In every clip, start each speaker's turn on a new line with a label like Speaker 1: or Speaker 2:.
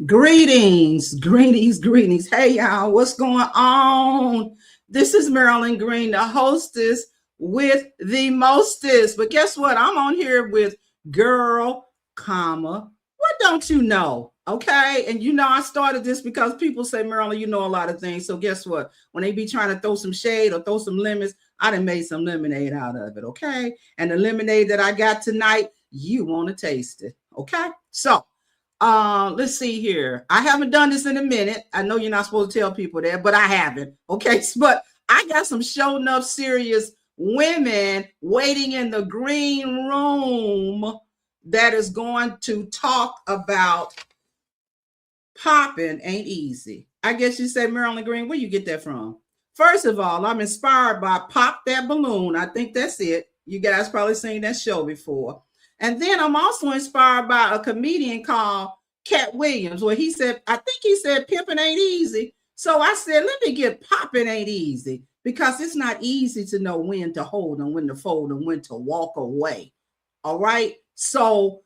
Speaker 1: Greetings, greetings, greetings. Hey, y'all, what's going on? This is Marilyn Green, the hostess with the Mostess. But guess what? I'm on here with girl, comma, what don't you know? Okay. And you know, I started this because people say, Marilyn, you know a lot of things. So guess what? When they be trying to throw some shade or throw some lemons, I done made some lemonade out of it. Okay. And the lemonade that I got tonight, you want to taste it. Okay. So, let's see here. I haven't done this in a minute. I know you're not supposed to tell people that, but I haven't. Okay. But I got some show enough serious women waiting in the green room that is going to talk about popping ain't easy. I guess you say, Marilyn Green, where you get that from? First of all, I'm inspired by Pop That Balloon. I think that's it. You guys probably seen that show before. And then I'm also inspired by a comedian called Cat Williams, where he said, I think he said, pimping ain't easy. So I said, let me get popping ain't easy, because it's not easy to know when to hold and when to fold and when to walk away. All right. So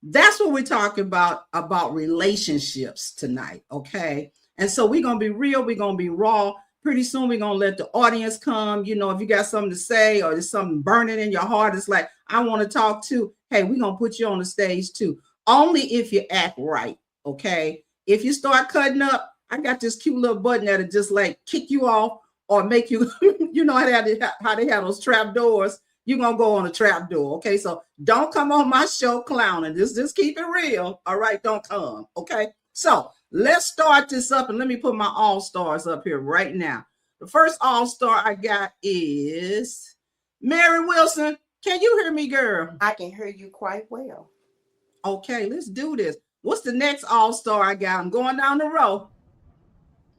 Speaker 1: that's what we're talking about relationships tonight. Okay. And so we're going to be real. We're going to be raw. Pretty soon we're going to let the audience come. You know, if you got something to say or there's something burning in your heart, it's like, I want to talk to, hey, we're going to put you on the stage too. Only if you act right. Okay. If you start cutting up, I got this cute little button that'll just like kick you off or make you, you know how they have those trap doors. You're going to go on a trap door. Okay. So don't come on my show clowning. Just keep it real. All right. Don't come. Okay. So let's start this up and let me put my all-stars up here right now. The first all-star I got is Mary Wilson. Can you hear me, girl?
Speaker 2: I can hear you quite well.
Speaker 1: Okay, let's do this. What's the next all-star I got? I'm going down the row.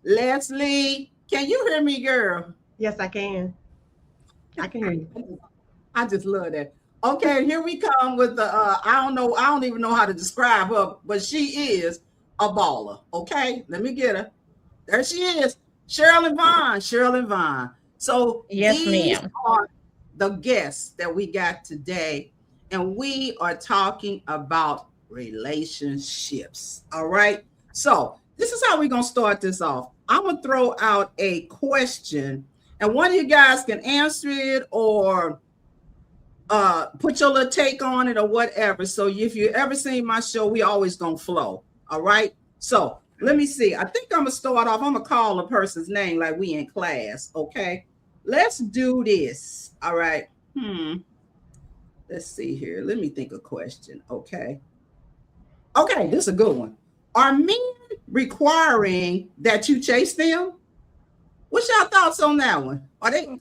Speaker 1: Leslie, can you hear me, girl?
Speaker 3: Yes, I can. I can hear you.
Speaker 1: I just love that. Okay, here we come with the I don't even know how to describe her, but she is a baller. Okay, let me get her. There she is. Cherilyn Vaughn. Cherilyn Vaughn. So
Speaker 4: yes,
Speaker 1: these
Speaker 4: ma'am.
Speaker 1: are the guests that we got today, and we are talking about relationships. All right. So this is how we're gonna start this off. I'm gonna throw out a question, and one of you guys can answer it or put your little take on it or whatever. So if you ever seen my show, we always gonna flow. All right. So let me see. I think I'm gonna start off. I'm gonna call a person's name like we in class. Okay. Let's do this. All right. Let's see here. Let me think a question. Okay. Okay, this is a good one. Are men requiring that you chase them? What's your thoughts on that one? Are they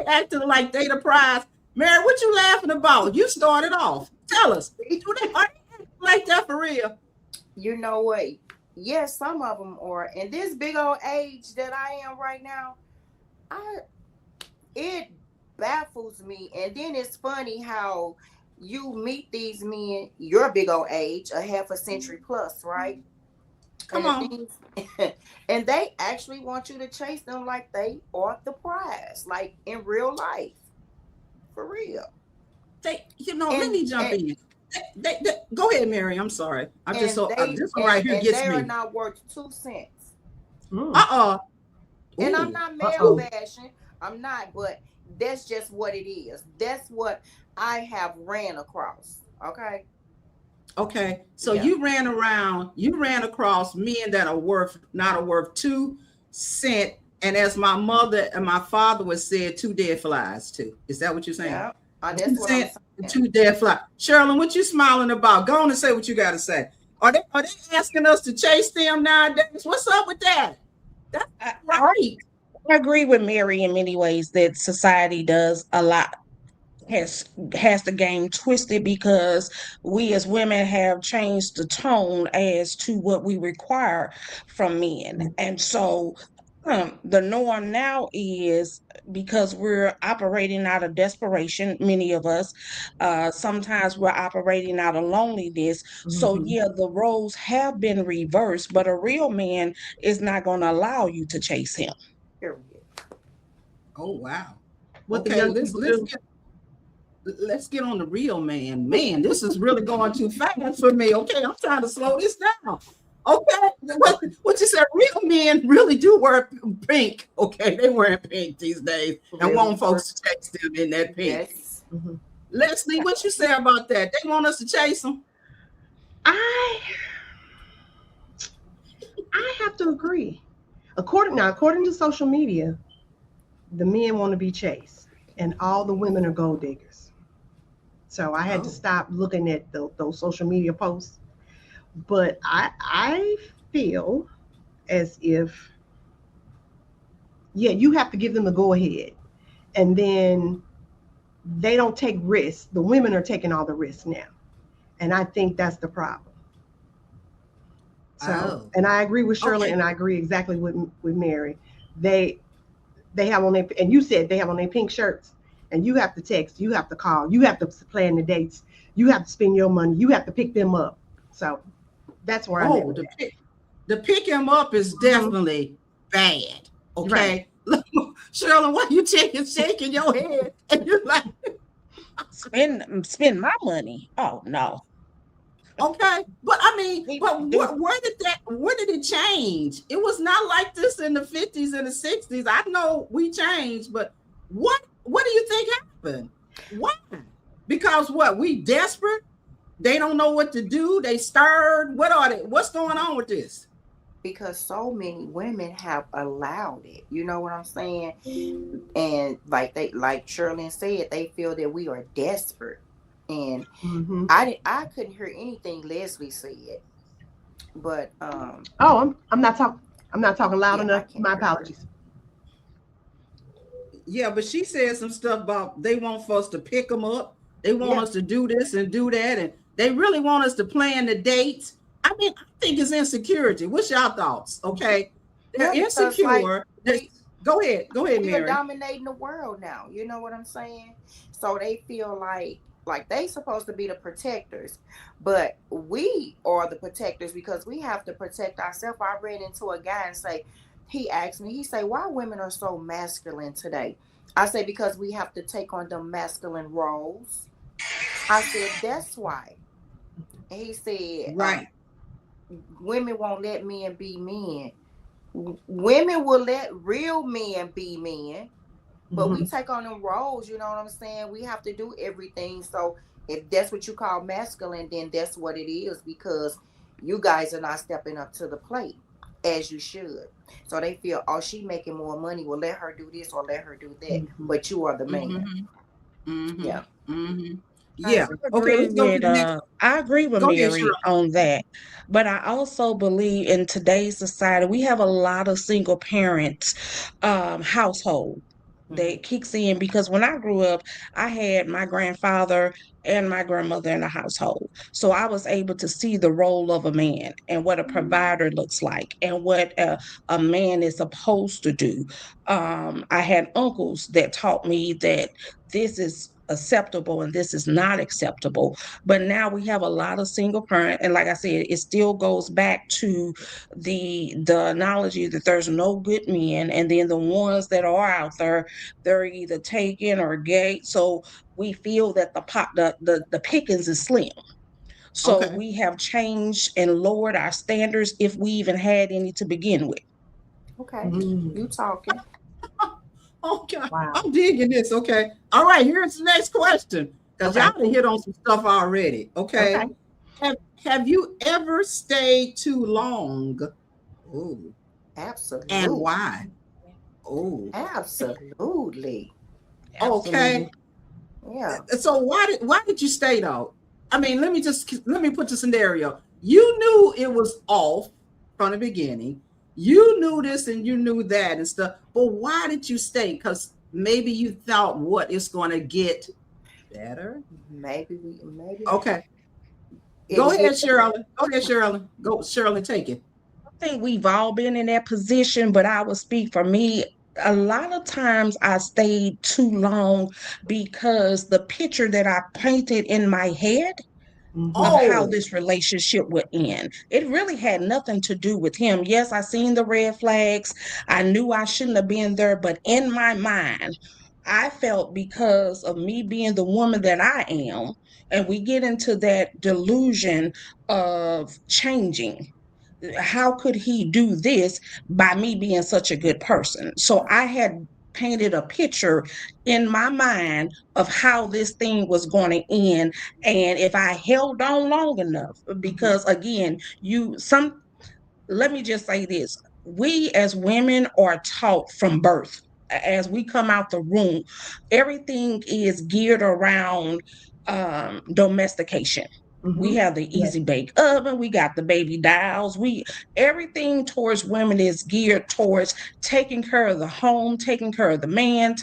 Speaker 1: acting like they the prize? Mary, what you laughing about? You started off. Tell us. Are they acting like that for real?
Speaker 2: You know what? Yes, some of them are. In this big old age that I am right now, it baffles me. And then it's funny how you meet these men your big old age, a half a century plus, right?
Speaker 1: Come on.
Speaker 2: And they actually want you to chase them like they are the prize, like in real life, for real.
Speaker 1: Let me jump in. Go ahead, Mary. I'm sorry. This one right here gets me.
Speaker 2: They are not worth 2 cents. And I'm not male bashing. I'm not, but that's just what it is. That's what I have ran across. Okay.
Speaker 1: Okay. So you ran across men that are not worth 2 cents. And as my mother and my father would say, 2 dead flies too. Is that what you're saying?
Speaker 2: Yeah. That's what I'm saying.
Speaker 1: 2 dead flies. Cherilyn, what you smiling about? Go on and say what you got to say. Are they asking us to chase them nowadays? What's up with that? That's right.
Speaker 4: I agree with Mary in many ways that society does a lot, has the game twisted, because we as women have changed the tone as to what we require from men. And so the norm now is, because we're operating out of desperation, many of us, sometimes we're operating out of loneliness. So the roles have been reversed, but a real man is not going to allow you to chase him.
Speaker 2: Period.
Speaker 1: Oh wow.
Speaker 3: What the
Speaker 1: Okay,
Speaker 3: young people do.
Speaker 1: let's get on the real man. Man, this is really going too fast for me. Okay, I'm trying to slow this down. Okay, what you said? Real men really do wear pink. Okay, they wearing pink these days, and want folks to chase them in that pink.
Speaker 2: Yes.
Speaker 3: Mm-hmm.
Speaker 1: Leslie, what you say about that? They want us to chase them.
Speaker 3: I have to agree. According to social media, the men want to be chased, and all the women are gold diggers. So I had to stop looking at those social media posts. But I feel as if, yeah, you have to give them the go ahead, and then they don't take risks. The women are taking all the risks now, and I think that's the problem. So, and I agree with Shirley, and I agree exactly with Mary. They have on their, and you said they have on their pink shirts, and you have to text, you have to call, you have to plan the dates, you have to spend your money, you have to pick them up. So that's where I'm at.
Speaker 1: The pick him up is definitely bad. Okay. Right. Cherilyn, why you shaking your head? And you're like,
Speaker 4: spend my money. Oh no.
Speaker 1: Okay, but I mean, where did it change? It was not like this in the 50s and the 60s. I know we changed, but what do you think happened? Why? Because we desperate? They don't know what to do. They scared. What are they? What's going on with this?
Speaker 2: Because so many women have allowed it. You know what I'm saying? And like Cherilyn said, they feel that we are desperate. And I couldn't hear anything Leslie said. But I'm not talking loud enough. My apologies.
Speaker 1: Yeah, but she said some stuff about they want folks to pick them up. They want us to do this and do that, and they really want us to plan the dates. I mean, I think it's insecurity. What's your thoughts? Okay, they're insecure. Go ahead, Mary.
Speaker 2: We're dominating the world now. You know what I'm saying? So they feel like they supposed to be the protectors, but we are the protectors because we have to protect ourselves. I ran into a guy and he asked me, he said, why women are so masculine today? I said, because we have to take on the masculine roles. I said, that's why. And he said,
Speaker 1: right.
Speaker 2: Women won't let men be men. Women will let real men be men. But we take on them roles, you know what I'm saying? We have to do everything. So if that's what you call masculine, then that's what it is, because you guys are not stepping up to the plate as you should. So they feel, she making more money. Well, let her do this or let her do that. But you are the man. Yeah.
Speaker 1: Yeah. Okay. Let's go to the next.
Speaker 4: I agree with Mary on that. But I also believe in today's society, we have a lot of single parents household that kicks in, because when I grew up, I had my grandfather and my grandmother in the household. So I was able to see the role of a man and what a provider looks like and what a man is supposed to do. I had uncles that taught me that this is acceptable and this is not acceptable. But now we have a lot of single parent, and like I said, it still goes back to the analogy that there's no good men, and then the ones that are out there, they're either taken or gay. So we feel that the pickings is slim. So we have changed and lowered our standards, if we even had any to begin with.
Speaker 2: Okay, you talking.
Speaker 1: Okay, wow. I'm digging this. Okay, all right. Here's the next question, because y'all done hit on some stuff already. Okay. Have you ever stayed too long? Oh,
Speaker 2: absolutely.
Speaker 1: And why? Oh,
Speaker 2: absolutely.
Speaker 1: Okay. Yeah. So why did you stay though? I mean, let me put the scenario. You knew it was off from the beginning. You knew this and you knew that and stuff, but why did you stay? Because maybe you thought, what, it's going to get better?
Speaker 2: Maybe.
Speaker 1: Okay. Go ahead, Cherilyn. Go, Cherilyn, take it.
Speaker 4: I think we've all been in that position, but I will speak for me. A lot of times I stayed too long because the picture that I painted in my head of how this relationship would end, it really had nothing to do with him. Yes, I seen the red flags. I knew I shouldn't have been there, but in my mind, I felt because of me being the woman that I am, and we get into that delusion of changing. How could he do this by me being such a good person? So I had painted a picture in my mind of how this thing was going to end. And if I held on long enough, because again, let me just say this. We as women are taught from birth, as we come out the room, everything is geared around domestication. We have the
Speaker 3: Yes.
Speaker 4: easy bake oven, we got the baby dolls, everything towards women is geared towards taking care of the home, taking care of the man,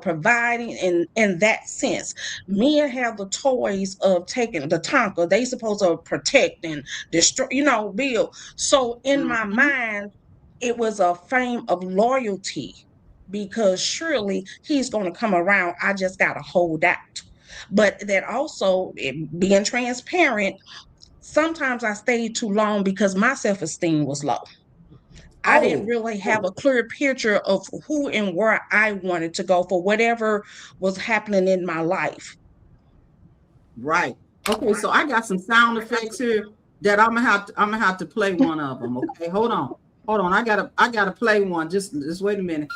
Speaker 4: providing in that sense. Men have the toys of taking the tonka, they supposed to protect and destroy, build. So in my
Speaker 1: Mhm.
Speaker 4: mind, it was a frame of loyalty, because surely he's going to come around. I just got to hold out. But that also, being transparent, sometimes I stayed too long because my self esteem was low. I didn't
Speaker 1: Oh,
Speaker 4: really have a clear picture of who and where I wanted to go for whatever was happening in my life.
Speaker 1: right. Okay, so I got some sound effects here that I'm gonna have to play one of them. Okay, hold on. I gotta play one. Just wait a minute.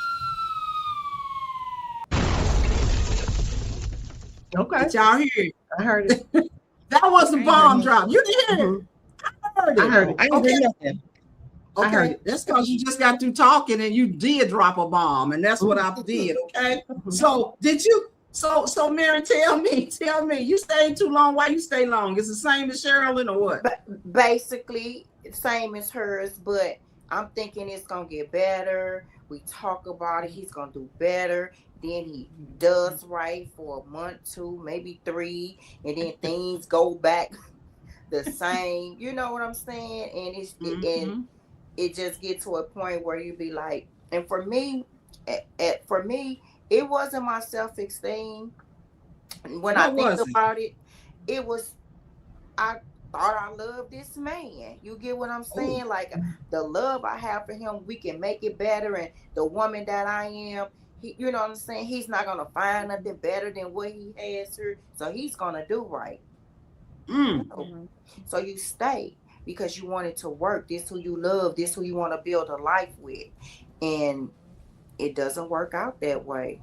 Speaker 3: Okay.
Speaker 1: Did y'all hear it?
Speaker 3: I heard it.
Speaker 1: That was a
Speaker 4: I ain't heard
Speaker 1: bomb
Speaker 4: nothing.
Speaker 1: drop. You didn't hear it.
Speaker 3: Mhm.
Speaker 1: I heard
Speaker 3: I
Speaker 1: it.
Speaker 3: heard it.
Speaker 4: I ain't
Speaker 1: Okay.
Speaker 4: heard nothing.
Speaker 3: I heard
Speaker 1: Okay,
Speaker 3: it.
Speaker 1: that's because you just got through talking and you did drop a bomb, and that's what I did. Okay, so did you? So Mary, tell me, you stayed too long. Why you stay long? It's the same as Cherilyn or what?
Speaker 2: But basically, same as hers, but I'm thinking it's gonna get better. We talk about it, he's gonna do better. Then he does right for a month, two, maybe three, and then things go back the same. You know what I'm saying? And and
Speaker 1: Mm-hmm.
Speaker 2: it just get to a point where you be like, and for me, for me, it wasn't my self esteem. When I
Speaker 1: What
Speaker 2: think
Speaker 1: was it?
Speaker 2: about it, it was, I thought I loved this man. You get what I'm
Speaker 1: Oh,
Speaker 2: saying? Like the love I have for him, we can make it better. And the woman that I am, you know what I'm saying? He's not gonna find nothing better than what he has here, so he's gonna do right.
Speaker 1: mm.
Speaker 2: No. So you stay because you want it to work. This who you love. This who you want to build a life with, and it doesn't work out that way.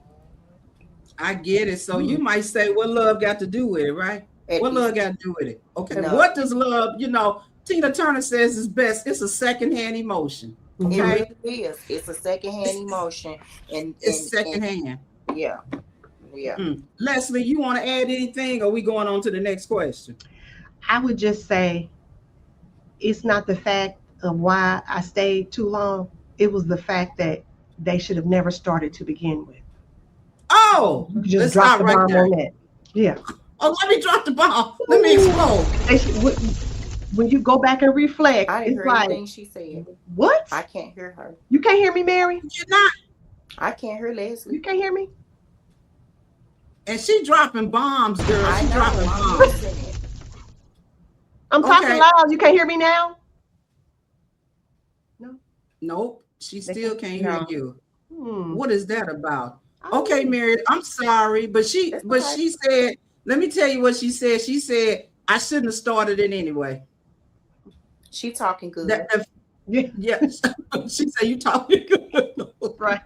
Speaker 1: I get it. So you
Speaker 3: Mm.
Speaker 1: might say, what love got to do with it, right?
Speaker 2: It
Speaker 1: What
Speaker 2: is
Speaker 1: love got to do with it? Okay,
Speaker 2: no.
Speaker 1: what does love? Tina Turner says is best. It's a secondhand emotion.
Speaker 2: It
Speaker 3: Mhm.
Speaker 1: Okay,
Speaker 2: really is. It's a secondhand
Speaker 1: it's,
Speaker 2: emotion,
Speaker 1: it's
Speaker 2: and
Speaker 1: secondhand.
Speaker 2: yeah, yeah.
Speaker 1: Leslie, you want to add anything? Or are we going on to the next question?
Speaker 3: I would just say it's not the fact of why I stayed too long. It was the fact that they should have never started to begin with.
Speaker 1: Oh,
Speaker 3: You just
Speaker 1: let's
Speaker 3: dropped
Speaker 1: stop
Speaker 3: the
Speaker 1: right
Speaker 3: bomb
Speaker 1: there.
Speaker 3: on that. Yeah.
Speaker 1: Oh, let me drop the bomb. Let me
Speaker 3: Ooh.
Speaker 1: explode.
Speaker 3: They should, when you go back and reflect,
Speaker 2: I didn't
Speaker 3: it's
Speaker 2: hear
Speaker 3: like,
Speaker 2: anything she said.
Speaker 3: what?
Speaker 2: I can't hear her.
Speaker 3: You can't hear me, Mary?
Speaker 1: You're not.
Speaker 2: I can't hear
Speaker 3: You
Speaker 2: Leslie.
Speaker 3: can't hear me?
Speaker 1: And she dropping bombs, girl.
Speaker 2: I
Speaker 1: She
Speaker 2: know.
Speaker 1: dropping
Speaker 2: I'm
Speaker 1: bombs.
Speaker 2: listening.
Speaker 3: I'm talking
Speaker 1: Okay.
Speaker 3: loud. You can't hear me now? No,
Speaker 1: Nope. She
Speaker 3: they
Speaker 1: still
Speaker 3: can't.
Speaker 1: can't hear
Speaker 4: No.
Speaker 1: you.
Speaker 3: Hmm.
Speaker 1: What is that about?
Speaker 3: I
Speaker 1: Okay,
Speaker 3: don't know.
Speaker 1: Mary, I'm sorry, but she
Speaker 2: It's
Speaker 1: but
Speaker 2: okay.
Speaker 1: she said, let me tell you what she said. She said, I shouldn't have started it anyway.
Speaker 2: She talking
Speaker 1: That,
Speaker 2: good.
Speaker 1: that
Speaker 3: Yeah,
Speaker 1: yeah. She said you talking good.
Speaker 3: right.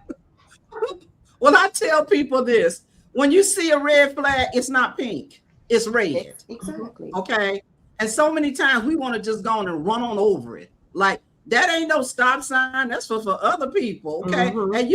Speaker 1: Well, I tell people this. When you see a red flag, it's not pink, it's red.
Speaker 3: Mhm.
Speaker 2: Exactly.
Speaker 1: Okay. And so many times we want to just go on and run on over it. Like that ain't no stop sign. That's for other people. Okay.
Speaker 3: Mhm.
Speaker 1: And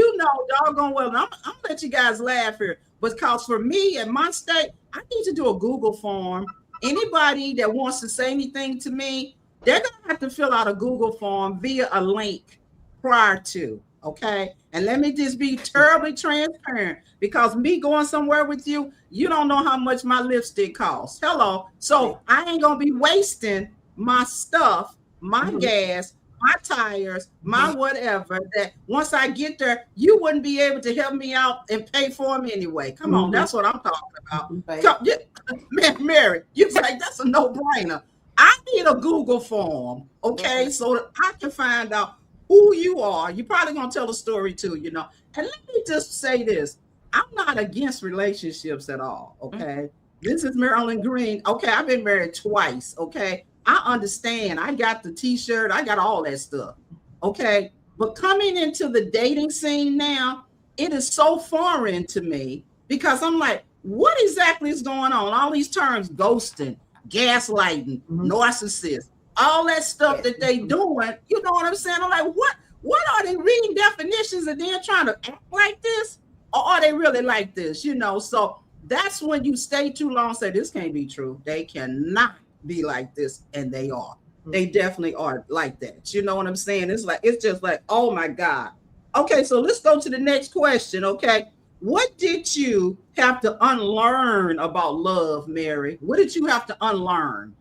Speaker 1: doggone well, I'm gonna let you guys laugh here. Because for me in my state, I need to do a Google form. Anybody that wants to say anything to me, they're gonna have to fill out a Google form via a link prior to. Okay. And let me just be terribly transparent because me going somewhere with you, you don't know how much my lipstick costs. Hello. So I ain't going to be wasting my stuff, my
Speaker 3: Mhm.
Speaker 1: gas, my tires, my
Speaker 3: Mhm.
Speaker 1: whatever, that once I get there, you wouldn't be able to help me out and pay for them anyway. Come on.
Speaker 3: Mhm.
Speaker 1: That's what I'm talking about.
Speaker 3: Mhm.
Speaker 2: Right.
Speaker 1: Come, Mary, you like, that's a no brainer. I need a Google form. Okay.
Speaker 2: Yeah.
Speaker 1: So that I can find out who you are. You're probably gonna tell a story too. And let me just say this. I'm not against relationships at all. Okay. This is Marilyn Green. Okay. I've been married twice. Okay. I understand. I got the t-shirt. I got all that stuff. Okay. But coming into the dating scene now, it is so foreign to me because I'm like, what exactly is going on? All these terms, ghosting, gaslighting, narcissist, all that stuff that they doing, you know what I'm saying? I'm like, what are they reading definitions and then trying to act like this? Or are they really like this? You know, so that's when you stay too long, say this can't be true. They cannot be like this, and they are. They definitely are like that. You know what I'm saying? It's just like, oh my God. Okay, so let's go to the next question. Okay. What did you have to unlearn about love, Mary? What did you have to unlearn?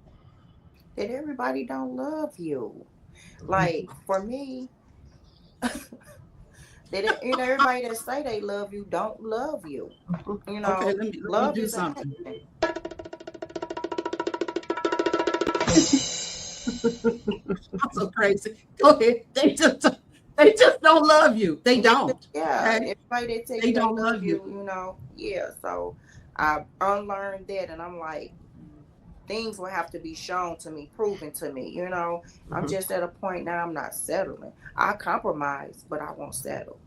Speaker 2: That everybody don't love you. Like for me, that everybody that say they love you don't love you. You know,
Speaker 1: okay, let me
Speaker 2: love
Speaker 1: do
Speaker 2: is
Speaker 1: something. I'm so crazy. Go ahead. They just don't love you. They don't.
Speaker 2: Yeah,
Speaker 1: Okay?
Speaker 2: everybody that tell
Speaker 1: They
Speaker 2: you
Speaker 1: don't
Speaker 2: they love
Speaker 1: love
Speaker 2: you, you know. Yeah, so I unlearned that, and I'm like, things will have to be shown to me, proven to me. You know, I'm just at a point now. I'm not settling. I compromise, but I won't settle.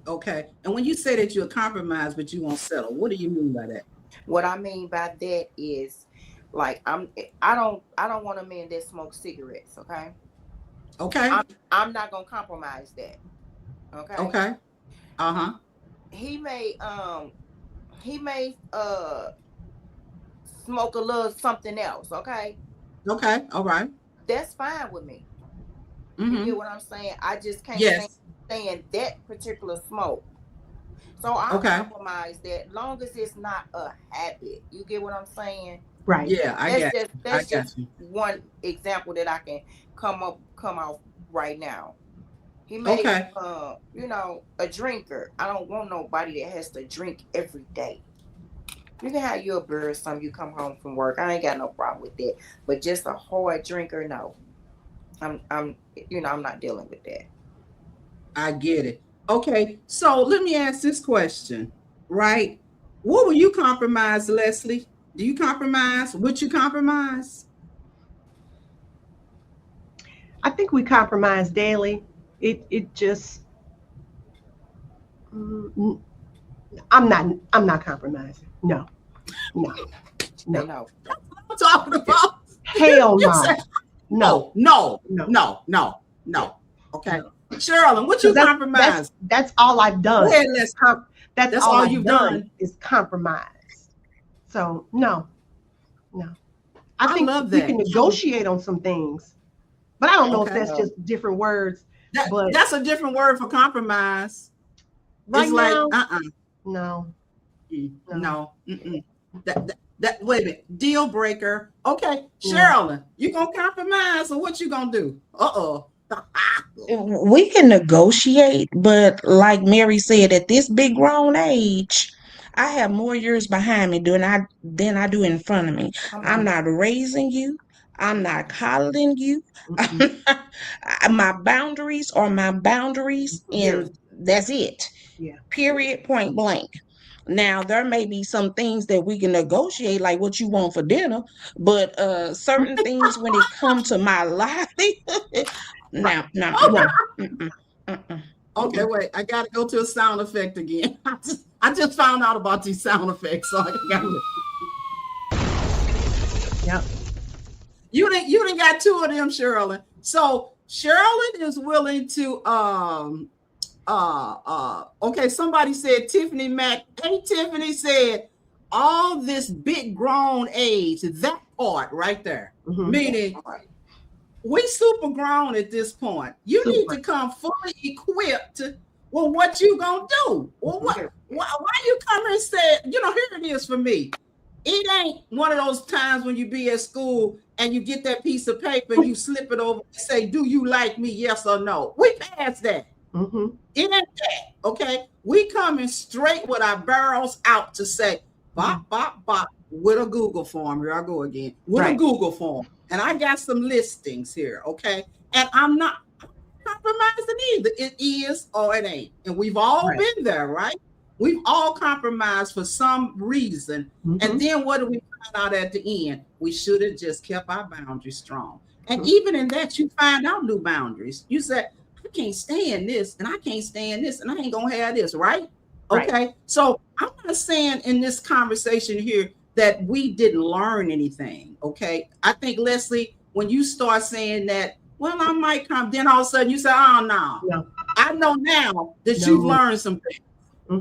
Speaker 1: Okay. And when you say that you'll compromise, but you won't settle, what do you mean by that?
Speaker 2: What I mean by that is, like, I don't want a man that smokes cigarettes. Okay.
Speaker 1: Okay.
Speaker 2: I'm not gonna compromise that. Okay.
Speaker 1: Okay. Uh-huh.
Speaker 2: He may smoke a little something else. Okay.
Speaker 1: Okay. All right.
Speaker 2: That's fine with me. You
Speaker 1: Mm-hmm.
Speaker 2: get what I'm saying? I just can't
Speaker 1: Yes.
Speaker 2: stand that particular smoke. So I
Speaker 1: Okay.
Speaker 2: compromise that, long as it's not a habit. You get what I'm saying?
Speaker 3: Right.
Speaker 1: Yeah,
Speaker 2: That's
Speaker 1: got
Speaker 2: just
Speaker 1: you.
Speaker 2: one example that I can come out right now. He may
Speaker 1: Okay.
Speaker 2: a drinker. I don't want nobody that has to drink every day. You can have your beer or something, you come home from work. I ain't got no problem with that. But just a hard drinker, no. I'm not dealing with that.
Speaker 1: I get it. Okay. So let me ask this question, right? What will you compromise, Leslie? Do you compromise? Would you compromise?
Speaker 3: I think we compromise daily. It just mm, I'm not compromising. No.
Speaker 2: They know.
Speaker 1: I'm talking about.
Speaker 3: Hell
Speaker 1: You
Speaker 3: no.
Speaker 1: say,
Speaker 3: No.
Speaker 1: no. Okay.
Speaker 3: No.
Speaker 1: Cherilyn, what you compromise?
Speaker 3: That's all I've done.
Speaker 1: Go ahead, Leslie.
Speaker 3: That's
Speaker 1: That's
Speaker 3: all
Speaker 1: all
Speaker 3: I've
Speaker 1: you've
Speaker 3: done
Speaker 1: done.
Speaker 3: is compromise. So no. I think
Speaker 1: love
Speaker 3: we
Speaker 1: that.
Speaker 3: can negotiate on some things, but I don't know if
Speaker 1: Okay.
Speaker 3: that's just different words. But
Speaker 1: That's a different word for compromise.
Speaker 3: right
Speaker 1: It's like,
Speaker 3: now, no.
Speaker 1: no. That wait a minute, deal breaker. Okay, Cherilyn, you gonna compromise or what you gonna do?
Speaker 4: We can negotiate, but like Mary said, at this big grown age, I have more years behind me than I do in front of me. I'm not raising you. I'm not coddling you. My boundaries are my boundaries, and that's it.
Speaker 3: Yeah.
Speaker 4: Period, point blank. Now, there may be some things that we can negotiate, like what you want for dinner, but certain things when it comes to my life, no.
Speaker 3: No.
Speaker 1: Okay, wait. I gotta go to a sound effect again. I just found out about these sound effects, so I got.
Speaker 3: Yep.
Speaker 1: You didn't got two of them, Cherilyn. So Cherilyn is willing to okay, somebody said Tiffany Mack. Hey, Tiffany said all this big grown age, that part right there. Meaning we super grown at this point. You need to come fully equipped with what you gonna do. Well, why you come here and say, here it is for me. It ain't one of those times when you be at school and you get that piece of paper and you slip it over and say, do you like me? Yes or no. We passed that. It ain't that. Okay. We coming straight with our barrels out to say, bop, bop, bop, with a Google form. Here I go again. With a Google form. And I got some listings here. Okay. And I'm not compromising either. It is or it ain't. And we've all been there, right? We've all compromised for some reason. And then what do we find out at the end? We should have just kept our boundaries strong. And even in that, you find out new boundaries. You said, I can't stand this, and I can't stand this, and I ain't gonna have this, right?
Speaker 3: Right.
Speaker 1: Okay. So I'm not saying in this conversation here that we didn't learn anything. Okay. I think, Leslie, when you start saying that, well, I might come, then all of a sudden you say, oh no.
Speaker 3: No.
Speaker 1: I know now that you've learned some things.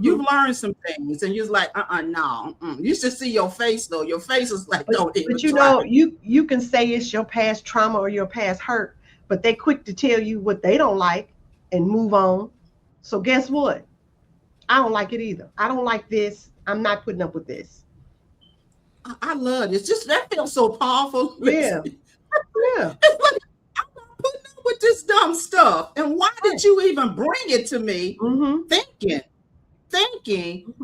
Speaker 1: You've learned some things, and you're like, no. You should see your face though. Your face is like, don't even
Speaker 3: But you
Speaker 1: try.
Speaker 3: know, you can say it's your past trauma or your past hurt, but they quick to tell you what they don't like and move on. So guess what? I don't like it either. I don't like this. I'm not putting up with this.
Speaker 1: I love this. Just that feels so powerful.
Speaker 3: Yeah. Yeah.
Speaker 1: It's like, I'm not putting up with this dumb stuff. And why did you even bring it to me? Thinking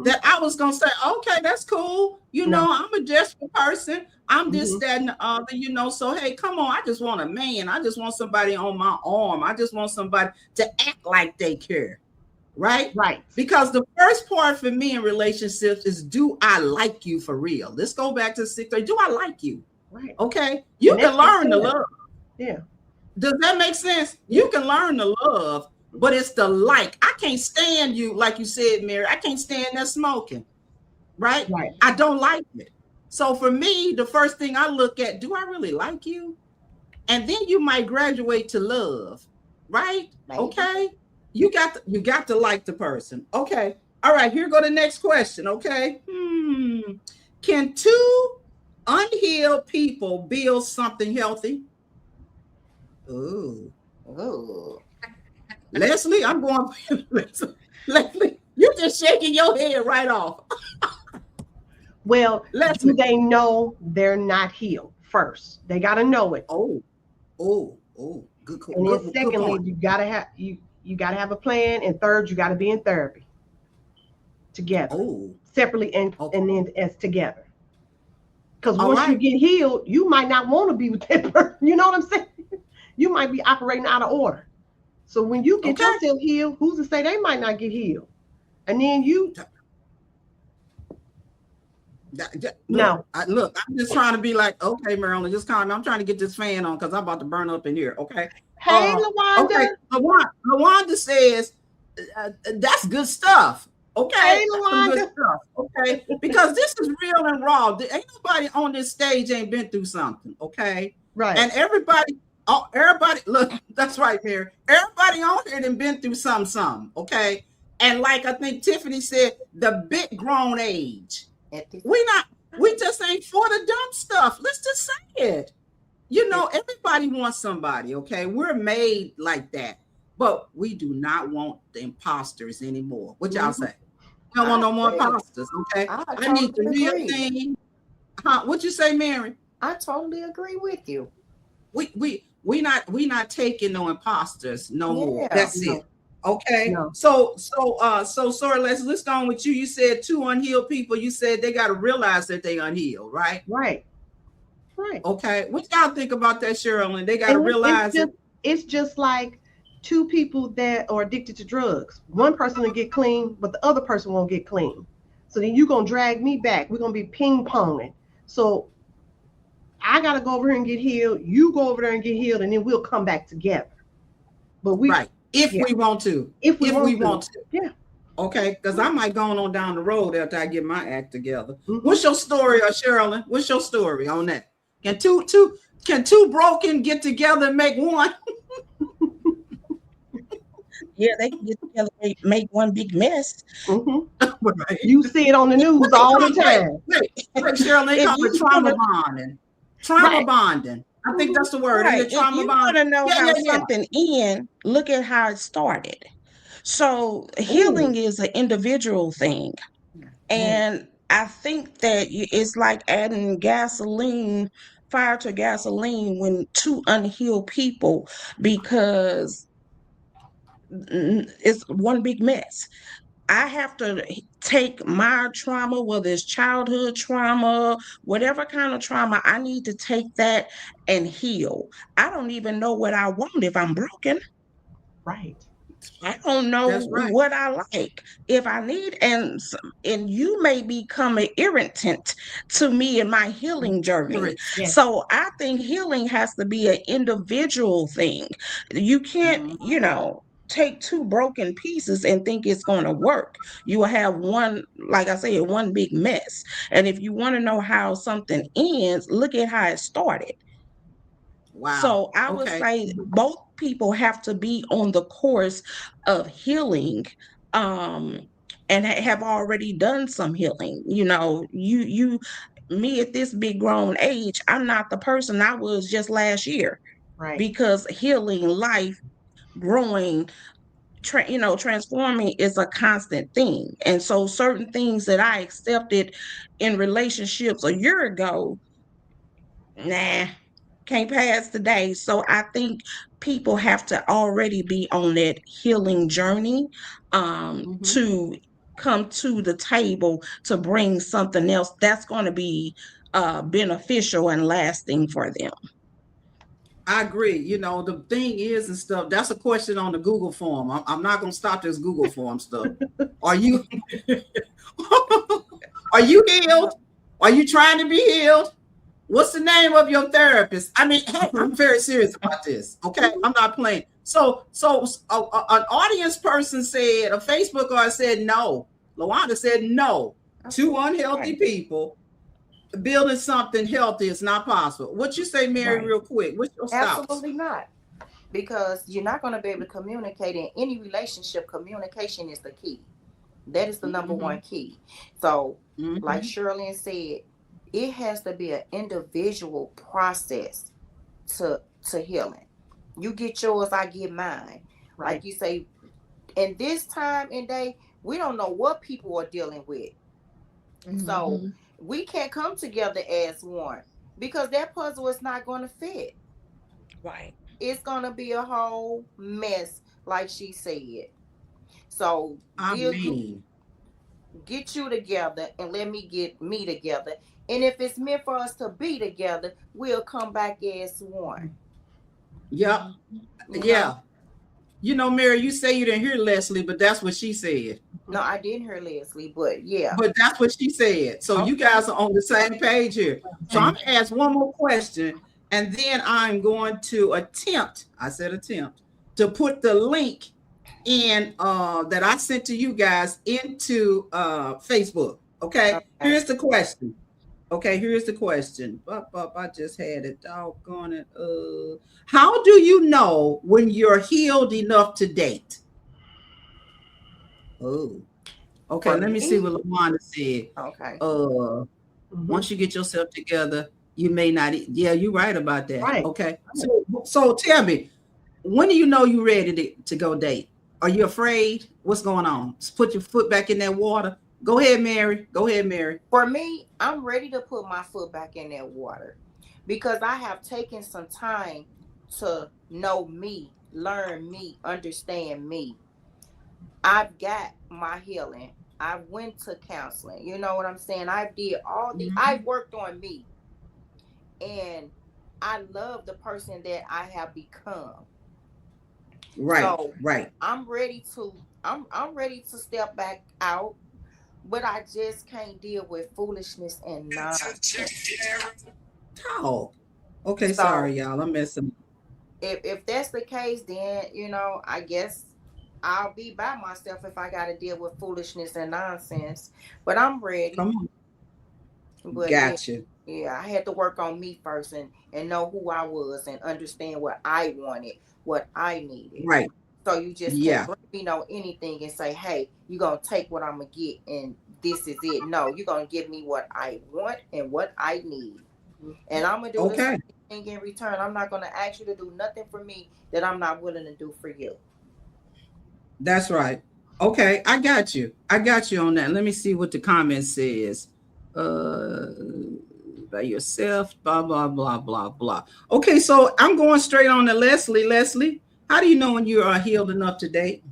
Speaker 1: that I was gonna say, okay, that's cool. You know, I'm a desperate person. I'm this, that, and the other, you know. So hey, come on, I just want a man. I just want somebody on my arm. I just want somebody to act like they care. Right?
Speaker 3: Right.
Speaker 1: Because the first part for me in relationships is, do I like you for real? Let's go back to the 6th grade. Do I like you?
Speaker 3: Right.
Speaker 1: Okay. You can learn to love.
Speaker 3: Yeah.
Speaker 1: Does that make sense? You can learn to love, but it's the like. I can't stand you, like you said, Mary. I can't stand that smoking. Right?
Speaker 3: Right.
Speaker 1: I don't like it. So for me, the first thing I look at, do I really like you? And then you might graduate to love. Right?
Speaker 2: Maybe.
Speaker 1: Okay. You got to like the person. Okay. All right. Here go the next question. Okay. Can two unhealed people build something healthy? Ooh. Leslie, I'm going. Leslie, you're just shaking your head right off.
Speaker 3: Well,
Speaker 1: Leslie,
Speaker 3: do they know they're not healed first? They got to know it.
Speaker 1: Oh. Good.
Speaker 3: And then secondly, you gotta have a plan, and third, you gotta be in therapy together, separately and then as together. Because once you get healed, you might not want to be with that person. You know what I'm saying? You might be operating out of order. So when you get yourself healed, who's to say they might not get healed? And then you.
Speaker 1: Look, I'm just trying to be like, okay, Marilyn, just calm down. I'm trying to get this fan on because I'm about to burn up in here. Okay.
Speaker 3: Hey, LaWanda.
Speaker 1: Okay. LaWanda says that's good stuff. Okay.
Speaker 3: Hey, LaWanda.
Speaker 1: Okay. Because this is real and raw. Ain't nobody on this stage ain't been through something. Okay.
Speaker 3: Right.
Speaker 1: And everybody, look, that's right, Mary. Everybody on here done been through something. Okay. And like I think Tiffany said, the big grown age. We just ain't for the dumb stuff. Let's just say it. You know, everybody wants somebody, okay? We're made like that, but we do not want the imposters anymore. What y'all say? We don't want no more imposters, okay? I need the real thing. What you say, Mary?
Speaker 2: I totally agree with you.
Speaker 1: We not taking no imposters no more. That's it. Okay.
Speaker 3: No.
Speaker 1: So sorry, let's go on with you. You said two unhealed people. You said they got to realize that they unhealed, right?
Speaker 3: Right.
Speaker 1: Okay. What y'all think about that, Cherilyn? They got to realize
Speaker 3: it's just like two people that are addicted to drugs. One person will get clean, but the other person won't get clean. So then you're going to drag me back. We're going to be ping-ponging. So I got to go over here and get healed. You go over there and get healed, and then we'll come back together. But we
Speaker 1: if we want to.
Speaker 3: If we want to. Yeah.
Speaker 1: Okay, because I might go on down the road after I get my act together. What's your story, Cherilyn? What's your story on that? Can two broken get together and make one?
Speaker 4: Yeah, they can get together and make one big mess.
Speaker 1: Right.
Speaker 3: You see it on the news all the time.
Speaker 1: Wait, Cherilyn, they call it trauma bonding. Trauma bonding. I think that's the word.
Speaker 4: Right.
Speaker 1: If you
Speaker 4: want to know how something ends, look at how it started. So healing is an individual thing. And I think that it's like adding fire to gasoline when two unhealed people, because it's one big mess. I have to take my trauma, whether it's childhood trauma, whatever kind of trauma, I need to take that and heal. I don't even know what I want if I'm broken.
Speaker 3: Right.
Speaker 4: I don't know
Speaker 1: That's right.
Speaker 4: what I like if I need, and you may become an irritant to me in my healing journey.
Speaker 3: Yes.
Speaker 4: So I think healing has to be an individual thing. You can't,
Speaker 1: Mhm.
Speaker 4: take two broken pieces and think it's going to work. You will have one, like I said, one big mess. And if you want to know how something ends, look at how it started.
Speaker 1: Wow.
Speaker 4: So I would
Speaker 1: Okay.
Speaker 4: say both people have to be on the course of healing, um, and have already done some healing. Me at this big grown age, I'm not the person I was just last year,
Speaker 3: Right.
Speaker 4: because healing, life, growing, transforming is a constant thing. And so certain things that I accepted in relationships a year ago, nah, can't pass today. So I think people have to already be on that healing journey,
Speaker 1: Mhm.
Speaker 4: to come to the table to bring something else that's going to be beneficial and lasting for them.
Speaker 1: I agree. The thing is and stuff, that's a question on the Google form. I'm not going to stop this Google form stuff. Are you are you healed? Are you trying to be healed? What's the name of your therapist? I mean, hey, I'm very serious about this. Okay, I'm not playing. So an audience person said, a Facebook guy said no. Lawanda said no. Two unhealthy people building something healthy is not possible. What you say, Mary,
Speaker 4: Right.
Speaker 1: real quick? What's your thoughts?
Speaker 2: Absolutely not. Because you're not going to be able to communicate in any relationship. Communication is the key. That is the number
Speaker 1: Mm-hmm.
Speaker 2: one key. So, like
Speaker 1: Mm-hmm.
Speaker 2: Cherilyn said, it has to be an individual process to healing. You get yours, I get mine.
Speaker 3: Right.
Speaker 2: Like you say, in this time and day, we don't know what people are dealing with. So
Speaker 4: Mhm.
Speaker 2: we can't come together as one because that puzzle is not going to fit.
Speaker 4: Right.
Speaker 2: It's going to be a whole mess, like she said. So
Speaker 1: I
Speaker 2: deal you
Speaker 1: mean,
Speaker 2: get you together and let me get me together. And if it's meant for us to be together, we'll come back as one.
Speaker 1: yep,
Speaker 2: You know?
Speaker 1: yeah. Mary, you say you didn't hear Leslie, but that's what she said.
Speaker 2: No, I didn't hear Leslie, but yeah.
Speaker 1: But that's what she said. So you
Speaker 2: Okay.
Speaker 1: guys are on the same page here. So I'm gonna ask one more question, and then I'm going to attempt, I said attempt, to put the link in that I sent to you guys into Facebook. Okay.
Speaker 2: Okay.
Speaker 1: Here's the question. Okay, here's the question. I just had it. Doggone it. How do you know when you're healed enough to date? Oh. Okay,
Speaker 2: For
Speaker 1: let me see
Speaker 2: me,
Speaker 1: what LaWanda said.
Speaker 2: okay.
Speaker 1: Uh,
Speaker 3: Mhm.
Speaker 1: Once you get yourself together, you may not. Yeah, you're right about that.
Speaker 3: Right.
Speaker 1: Okay, so tell me, when do you know you're ready to go date? Are you afraid? What's going on? Just put your foot back in that water. Go ahead, Mary. Go ahead, Mary.
Speaker 2: For me, I'm ready to put my foot back in that water because I have taken some time to know me, learn me, understand me. I've got my healing. I went to counseling. You know what I'm saying? I
Speaker 1: Mhm.
Speaker 2: worked on me, and I love the person that I have become.
Speaker 1: Right,
Speaker 2: So
Speaker 1: right.
Speaker 2: I'm ready to step back out, but I just can't deal with foolishness and nonsense.
Speaker 1: Talk. Okay,
Speaker 2: So
Speaker 1: sorry, y'all. I'm messing.
Speaker 2: if that's the case, then I guess I'll be by myself if I got to deal with foolishness and nonsense. But I'm ready.
Speaker 1: Come on.
Speaker 2: But yeah,
Speaker 1: Gotcha.
Speaker 2: yeah, I had to work on me first and know who I was and understand what I wanted, what I needed.
Speaker 1: Right.
Speaker 2: So you just can't
Speaker 1: Yeah.
Speaker 2: bring me no anything and say, hey, you're gonna take what I'm gonna get and this is it. No, you're gonna give me what I want and what I need. And I'm gonna do the
Speaker 1: Okay.
Speaker 2: same thing in return. I'm not gonna ask you to do nothing for me that I'm not willing to do for you.
Speaker 1: That's right. Okay, I got you. I got you on that. Let me see what the comment says. Uh, by yourself, blah blah blah blah blah. Okay, so I'm going straight on to Leslie. Leslie, how do you know when you are healed enough to date?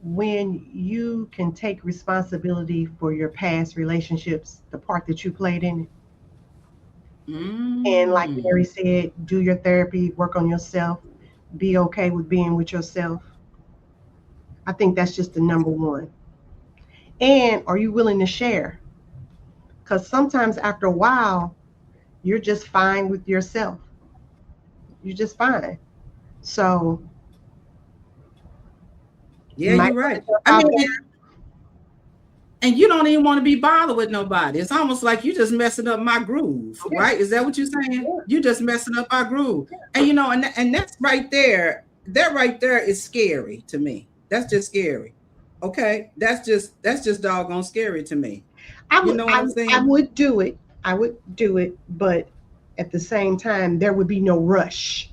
Speaker 3: When you can take responsibility for your past relationships, the part that you played in it, and like Mary
Speaker 1: Mm,
Speaker 3: said, do your therapy, work on yourself, be okay with being with yourself? I think that's just the number one. And are you willing to share? Because sometimes after a while, you're just fine with yourself. You're just fine. So
Speaker 1: Yeah,
Speaker 3: might
Speaker 1: you're right.
Speaker 3: put
Speaker 1: I
Speaker 3: out
Speaker 1: mean,
Speaker 3: there.
Speaker 1: and you don't even want to be bothered with nobody. It's almost like you just messing up my groove,
Speaker 3: Yeah.
Speaker 1: right? Is that what you're saying?
Speaker 3: Yeah.
Speaker 1: You just messing up our groove. And and that's right there. That right there is scary to me. That's just scary. Okay? That's just doggone scary to me.
Speaker 3: I
Speaker 1: You
Speaker 3: would,
Speaker 1: know what
Speaker 3: I,
Speaker 1: I'm
Speaker 3: I
Speaker 1: saying?
Speaker 3: would do it. I would do it, but at the same time, there would be no rush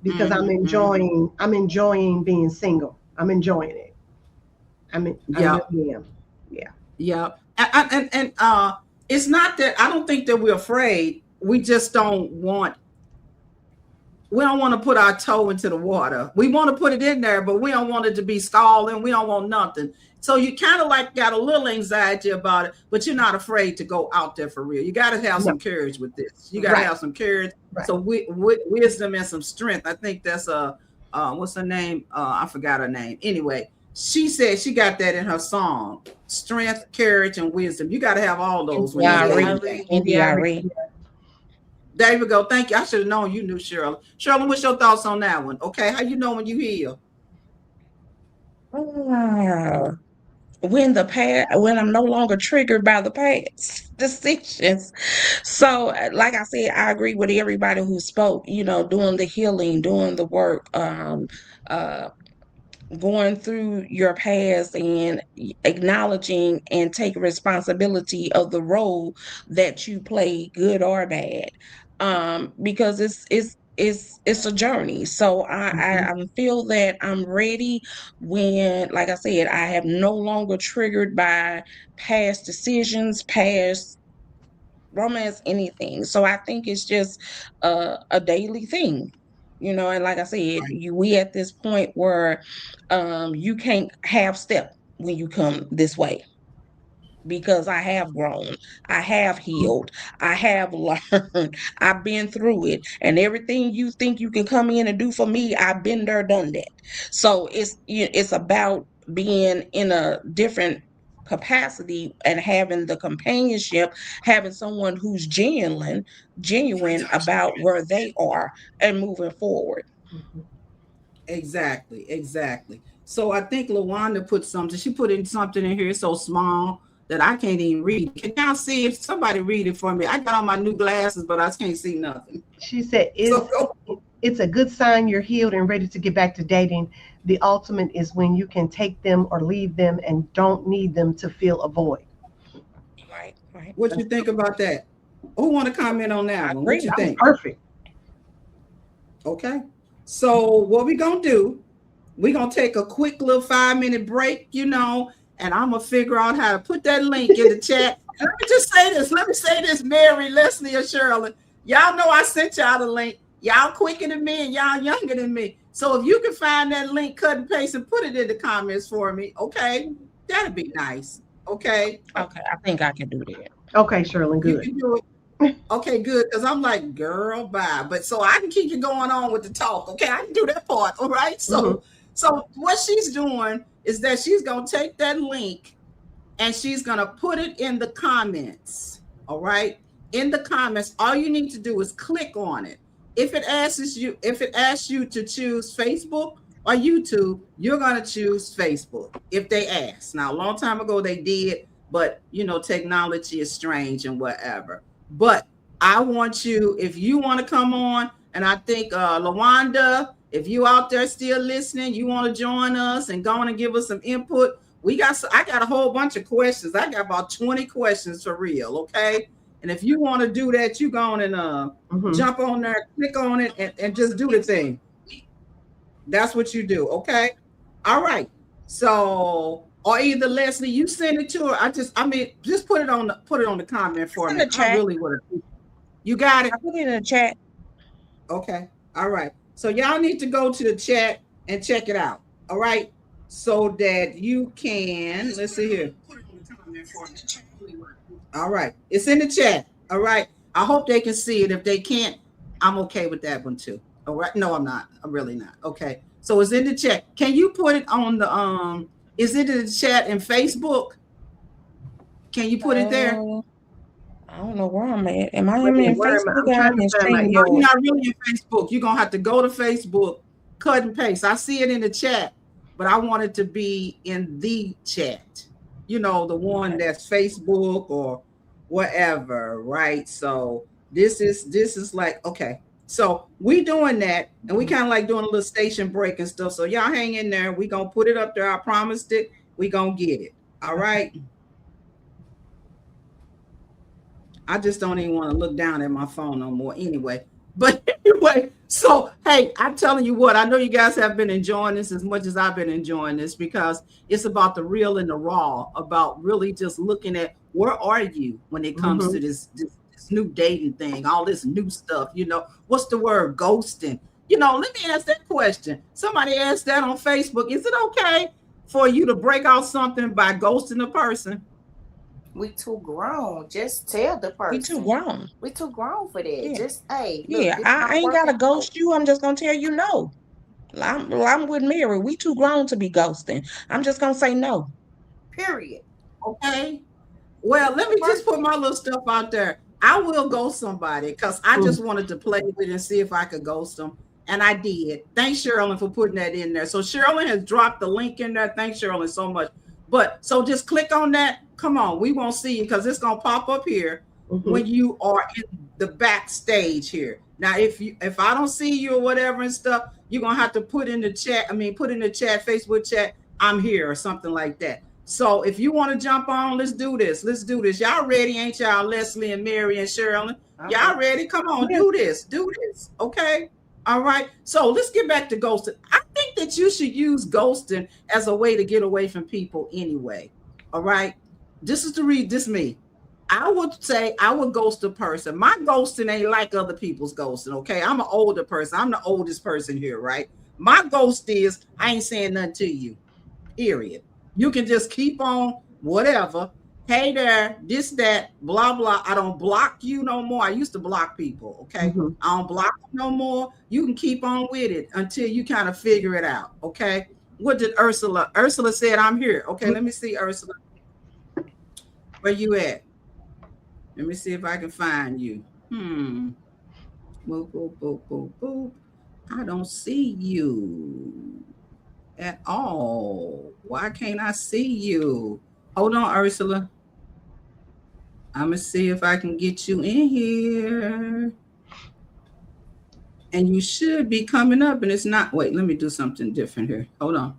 Speaker 3: because
Speaker 1: Mm-hmm.
Speaker 3: I'm enjoying being single. I'm enjoying it. I
Speaker 1: Yeah,
Speaker 3: really am. Yeah.
Speaker 1: yeah. And it's not that I don't think that we're afraid. We don't want to put our toe into the water. We want to put it in there, but we don't want it to be scalding. We don't want nothing. So you kind of like got a little anxiety about it, but you're not afraid to go out there for real. You got to have
Speaker 3: No.
Speaker 1: some courage with this. You got to
Speaker 3: Right.
Speaker 1: have some courage.
Speaker 3: Right.
Speaker 1: So wisdom and some strength. I think that's what's her name? I forgot her name. Anyway, she said she got that in her song. Strength, courage, and wisdom. You got to have all those when you're
Speaker 4: Yeah,
Speaker 1: dating.
Speaker 4: NDRE.
Speaker 1: There we go. Thank you. I should have known you knew Cheryl. Cheryl, what's your thoughts on that one? Okay, how you know when you heal?
Speaker 4: Ah, when I'm no longer triggered by the past decisions. So, like I said, I agree with everybody who spoke. Doing the healing, doing the work, uh, going through your past and acknowledging and taking responsibility of the role that you play, good or bad, because it's a journey. So I feel that I'm ready when, like I said, I have no longer triggered by past decisions, past romance, anything. So I think it's just a daily thing, and like I said, we at this point where you can't half step when you come this way, because I have grown, I have healed, I have learned, I've been through it, and everything you think you can come in and do for me, I've been there, done that. So it's about being in a different capacity and having the companionship, having someone who's genuine about where they are and moving forward.
Speaker 3: Mhm.
Speaker 1: Exactly, exactly. So I think Lawanda put something. She put in something in here so small that I can't even read. Can y'all see it? Somebody read it for me. I got on my new glasses, but I can't see nothing.
Speaker 3: She said,
Speaker 1: So go.
Speaker 3: it's a good sign you're healed and ready to get back to dating. The ultimate is when you can take them or leave them and don't need them to fill a void.
Speaker 4: Right, right.
Speaker 1: What you think about that? Who want to comment on
Speaker 4: I
Speaker 1: that one? What
Speaker 4: agree.
Speaker 1: you
Speaker 3: That was
Speaker 1: think?
Speaker 3: perfect.
Speaker 1: Okay. So what we gonna do? We're gonna take a quick little 5-minute break, and I'm gonna figure out how to put that link in the chat. And let me just say this. Let me say this, Mary, Leslie, or Cherilyn. Y'all know I sent y'all the link. Y'all quicker than me and y'all younger than me. So if you can find that link, cut and paste, and put it in the comments for me, okay? That'd be nice. Okay.
Speaker 4: Okay, I think I can do that.
Speaker 3: Okay, Cherilyn,
Speaker 1: You
Speaker 3: good.
Speaker 1: can do it. Okay, good. Because I'm like, girl, bye. But so I can keep you going on with the talk. Okay, I can do that part. All right.
Speaker 3: Mhm.
Speaker 1: So what she's doing is that she's gonna take that link and she's gonna put it in the comments. All right. In the comments, all you need to do is click on it. If it asks you to choose Facebook or YouTube, you're gonna choose Facebook if they ask. Now, a long time ago they did, but technology is strange and whatever. But I want you, if you want to come on, and I think Lawanda, if you out there still listening, you want to join us and go on and give us some input. I got a whole bunch of questions. I got about 20 questions for real, okay? And if you want to do that, you go on and
Speaker 3: Mhm.
Speaker 1: jump on there, click on it, and just do the thing. That's what you do, okay? All right. So, or either Leslie, you send it to her. Just put it on the comment
Speaker 4: It's
Speaker 1: for
Speaker 4: in
Speaker 1: me.
Speaker 4: the
Speaker 1: I
Speaker 4: chat.
Speaker 1: really would. You got it.
Speaker 4: I put it in the chat.
Speaker 1: Okay. All right. So y'all need to go to the chat and check it out. All right. So that you can. Let's see here. All right. It's in the chat. All right. I hope they can see it. If they can't, I'm okay with that one too. All right. No, I'm not. I'm really not. Okay. So it's in the chat. Can you put it on the is it in the chat in Facebook? Can you put it there?
Speaker 4: I don't know where I'm at. Am I
Speaker 3: Wait a minute,
Speaker 4: in
Speaker 3: where am I?
Speaker 4: Facebook
Speaker 3: I'm
Speaker 4: or I'm
Speaker 3: trying to
Speaker 4: in
Speaker 3: find my.
Speaker 1: No, you're
Speaker 4: StreamYard?
Speaker 1: not really in Facebook. You're gonna have to go to Facebook, cut and paste. I see it in the chat, but I want it to be in the chat. You know, the one that's Facebook or whatever, right? So this is like, okay. So we doing that, and we kind of like doing a little station break and stuff. So y'all hang in there. We gonna put it up there. I promised it. We gonna get it. All right. I just don't even want to look down at my phone no more anyway. But anyway, so hey, I'm telling you what, I know you guys have been enjoying this as much as I've been enjoying this, because it's about the real and the raw, about really just looking at where are you when it comes to this new dating thing, all this new stuff, you know, what's the word, ghosting? You know, let me ask that question. Somebody asked that on Facebook. Is it okay for you to break out something by ghosting a person?
Speaker 2: We too grown. Just tell the person.
Speaker 4: We too grown.
Speaker 2: We too grown for that.
Speaker 4: Yeah.
Speaker 2: Just, hey, look,
Speaker 4: Yeah,
Speaker 2: this
Speaker 4: I
Speaker 2: not
Speaker 4: ain't gotta
Speaker 2: working out.
Speaker 4: ghost you. I'm just gonna tell you no. I'm with Mary. We too grown to be ghosting. I'm just gonna say no.
Speaker 2: Period.
Speaker 1: Okay. Well, let me just put my little stuff out there. I will ghost somebody because I just wanted to play with it and see if I could ghost them. And I did. Thanks, Cherilyn, for putting that in there. So Cherilyn has dropped the link in there. Thanks, Cherilyn, so much. But so just click on that. Come on, we won't see you because it's gonna pop up here when you are in the backstage here. Now, if I don't see you or whatever and stuff, you're gonna have to put in the chat. Put in the chat, Facebook chat, I'm here or something like that. So if you want to jump on, let's do this. Let's do this. Y'all ready, ain't y'all? Leslie and Mary and Cherilyn. Y'all ready? Come on, do this. Do this. Okay. All right. So let's get back to ghosting. I think that you should use ghosting as a way to get away from people anyway. All right. This me. I would say I would ghost a person. My ghosting ain't like other people's ghosting. Okay. I'm an older person. I'm the oldest person here, right? My ghost is I ain't saying nothing to you. Period. You can just keep on whatever. Hey there, this, that, blah, blah. I don't block you no more. I used to block people. Okay. I don't block them no more. You can keep on with it until you kind of figure it out. Okay. What did Ursula? Ursula said, I'm here. Okay. Let me see, Ursula. Where you at? Let me see if I can find you. Boop, boop, boop, boop, boop. I don't see you at all. Why can't I see you? Hold on, Ursula. I'm gonna see if I can get you in here. And you should be coming up, and it's not. Wait, let me do something different here. Hold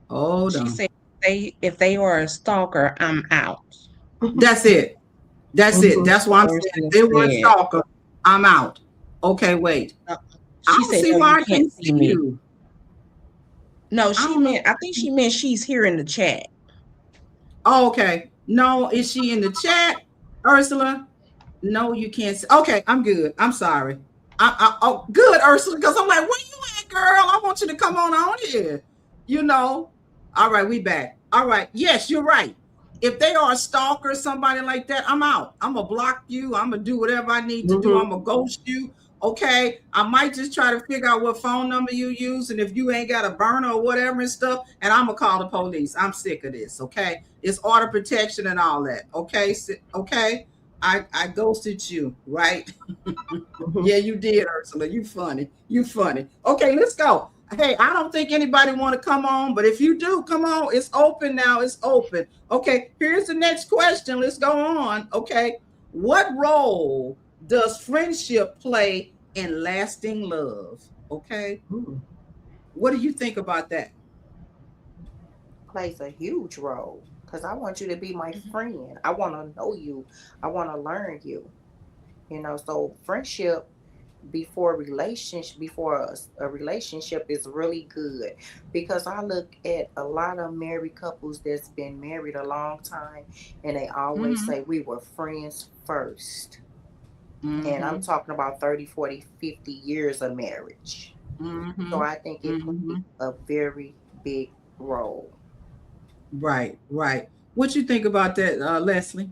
Speaker 1: on.
Speaker 4: She said if they are a stalker, I'm out.
Speaker 1: That's it. That's it. That's why I'm saying if they were a stalker, I'm out. Okay, wait.
Speaker 4: She said,
Speaker 1: see why I can't see
Speaker 4: me.
Speaker 1: you.
Speaker 4: No, I think she meant she's here in the chat.
Speaker 1: Oh, okay. No, is she in the chat, Ursula? No, you can't see. Okay, I'm good. I'm sorry. Oh, good, Ursula, because I'm like, where you at, girl? I want you to come on here. You know. All right, we back. All right. Yes, you're right. If they are a stalker, somebody like that, I'm out. I'm going to block you. I'm going to do whatever I need to do. I'm going to ghost you. Okay. I might just try to figure out what phone number you use. And if you ain't got a burner or whatever and stuff, and I'm going to call the police. I'm sick of this. Okay. It's order protection and all that. Okay. Okay. I ghosted you, right? Yeah, you did, Ursula. You funny. You funny. Okay, let's go. Hey, I don't think anybody want to come on, but if you do, come on. It's open now. It's open. Okay, here's the next question. Let's go on. Okay, what role does friendship play in lasting love? Okay, what do you think about that?
Speaker 2: Plays a huge role because I want you to be my friend. I want to know you. I want to learn you. You know, so friendship before a relationship is really good, because I look at a lot of married couples that's been married a long time and they always say we were friends first. And I'm talking about 30, 40, 50 years of marriage. So I think it plays a very big role.
Speaker 1: Right. What you think about that, Leslie?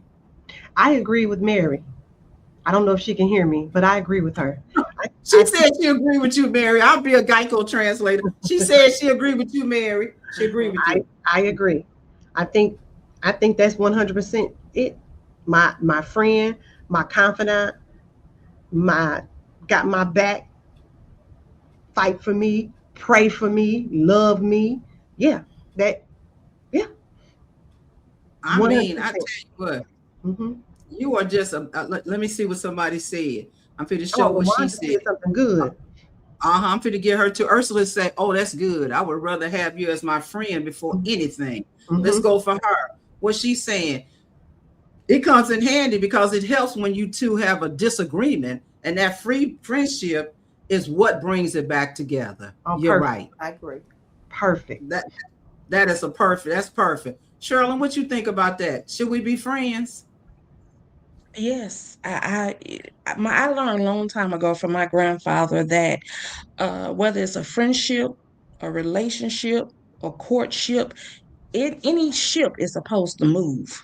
Speaker 3: I agree with Mary. I don't know if she can hear me, but I agree with her.
Speaker 1: She said she agreed with you, Mary. I'll be a Geico translator. She said she agreed with you, Mary. She agreed with you.
Speaker 3: I agree. I think that's 100% it. My friend, my confidant, my got my back, fight for me, pray for me, love me. Yeah, that. Yeah,
Speaker 1: I mean, I
Speaker 3: 100%.
Speaker 1: tell you what,
Speaker 3: Mm-hmm.
Speaker 1: you are just let me see what somebody said. I'm finna show
Speaker 3: Oh,
Speaker 1: what she
Speaker 3: LaWanda
Speaker 1: said.
Speaker 3: said something good.
Speaker 1: I'm finna get her to Ursula say, oh, that's good. I would rather have you as my friend before anything. Let's
Speaker 3: Mm-hmm.
Speaker 1: go for her. What she's saying. It comes in handy because it helps when you two have a disagreement, and that free friendship is what brings it back together.
Speaker 3: Oh,
Speaker 1: You're
Speaker 3: perfect.
Speaker 1: right.
Speaker 2: I agree.
Speaker 3: Perfect.
Speaker 1: That is that's perfect. Cherilyn, what you think about that? Should we be friends?
Speaker 4: Yes, I learned a long time ago from my grandfather that whether it's a friendship, a relationship, a courtship, any ship is supposed to move.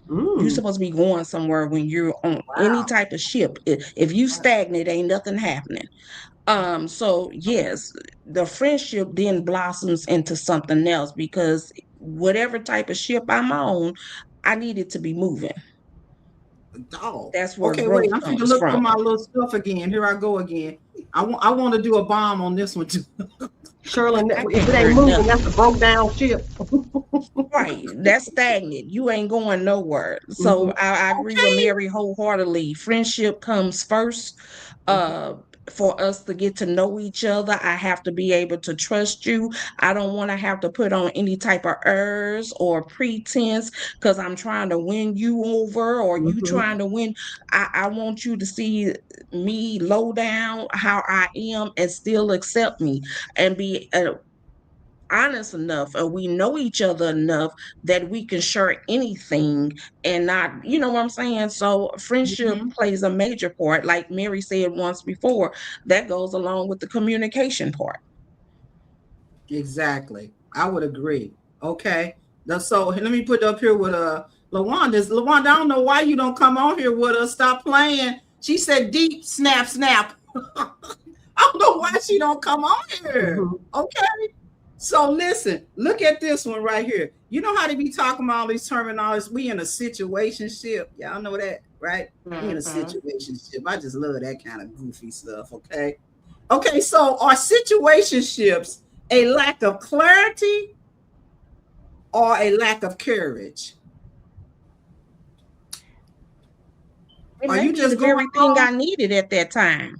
Speaker 4: You're
Speaker 3: Mm.
Speaker 4: supposed to be going somewhere when you're on any
Speaker 1: Wow.
Speaker 4: type of ship. If you stagnate, ain't nothing happening. So yes, the friendship then blossoms into something else because whatever type of ship I'm on, I need it to be moving.
Speaker 1: Oh,
Speaker 4: That's where
Speaker 1: okay. Wait,
Speaker 4: growth
Speaker 1: I'm going to
Speaker 4: comes
Speaker 1: look for
Speaker 4: from.
Speaker 1: my little stuff again. Here I go again. I want to do a bomb on this one too.
Speaker 3: Shirley,
Speaker 4: I
Speaker 3: if
Speaker 4: can't
Speaker 3: it ain't
Speaker 4: hear
Speaker 3: moving,
Speaker 4: nothing.
Speaker 3: that's a broke down ship.
Speaker 4: Right. That's stagnant. You ain't going nowhere. So
Speaker 3: Mm-hmm.
Speaker 4: I agree with
Speaker 1: Okay.
Speaker 4: Mary wholeheartedly. Friendship comes first. Uh for us to get to know each other, I have to be able to trust you. I don't want to have to put on any type of airs or pretense because I'm trying to win you over or you
Speaker 3: Mm-hmm.
Speaker 4: trying to win. I want you to see me low down how I am and still accept me and be honest enough and we know each other enough that we can share anything and not, you know what I'm saying? So friendship
Speaker 1: Mhm.
Speaker 4: plays a major part, like Mary said once before, that goes along with the communication part.
Speaker 1: Exactly. I would agree. Okay. Now, so let me put up here with LaWanda. LaWanda, I don't know why you don't come on here with us. Stop playing. She said deep snap snap. I don't know why she don't come on here.
Speaker 3: Mm-hmm.
Speaker 1: Okay. So listen, look at this one right here. You know how they be talking about all these terminologies? We in a situationship. Y'all know that, right? We in a
Speaker 2: Mm-hmm.
Speaker 1: situationship. I just love that kind of goofy stuff. Okay. Okay, so are situationships a lack of clarity or a lack of courage?
Speaker 4: It
Speaker 1: Are
Speaker 4: may
Speaker 1: you
Speaker 4: be the
Speaker 1: just going
Speaker 4: very thing
Speaker 1: along?
Speaker 4: I needed at that time.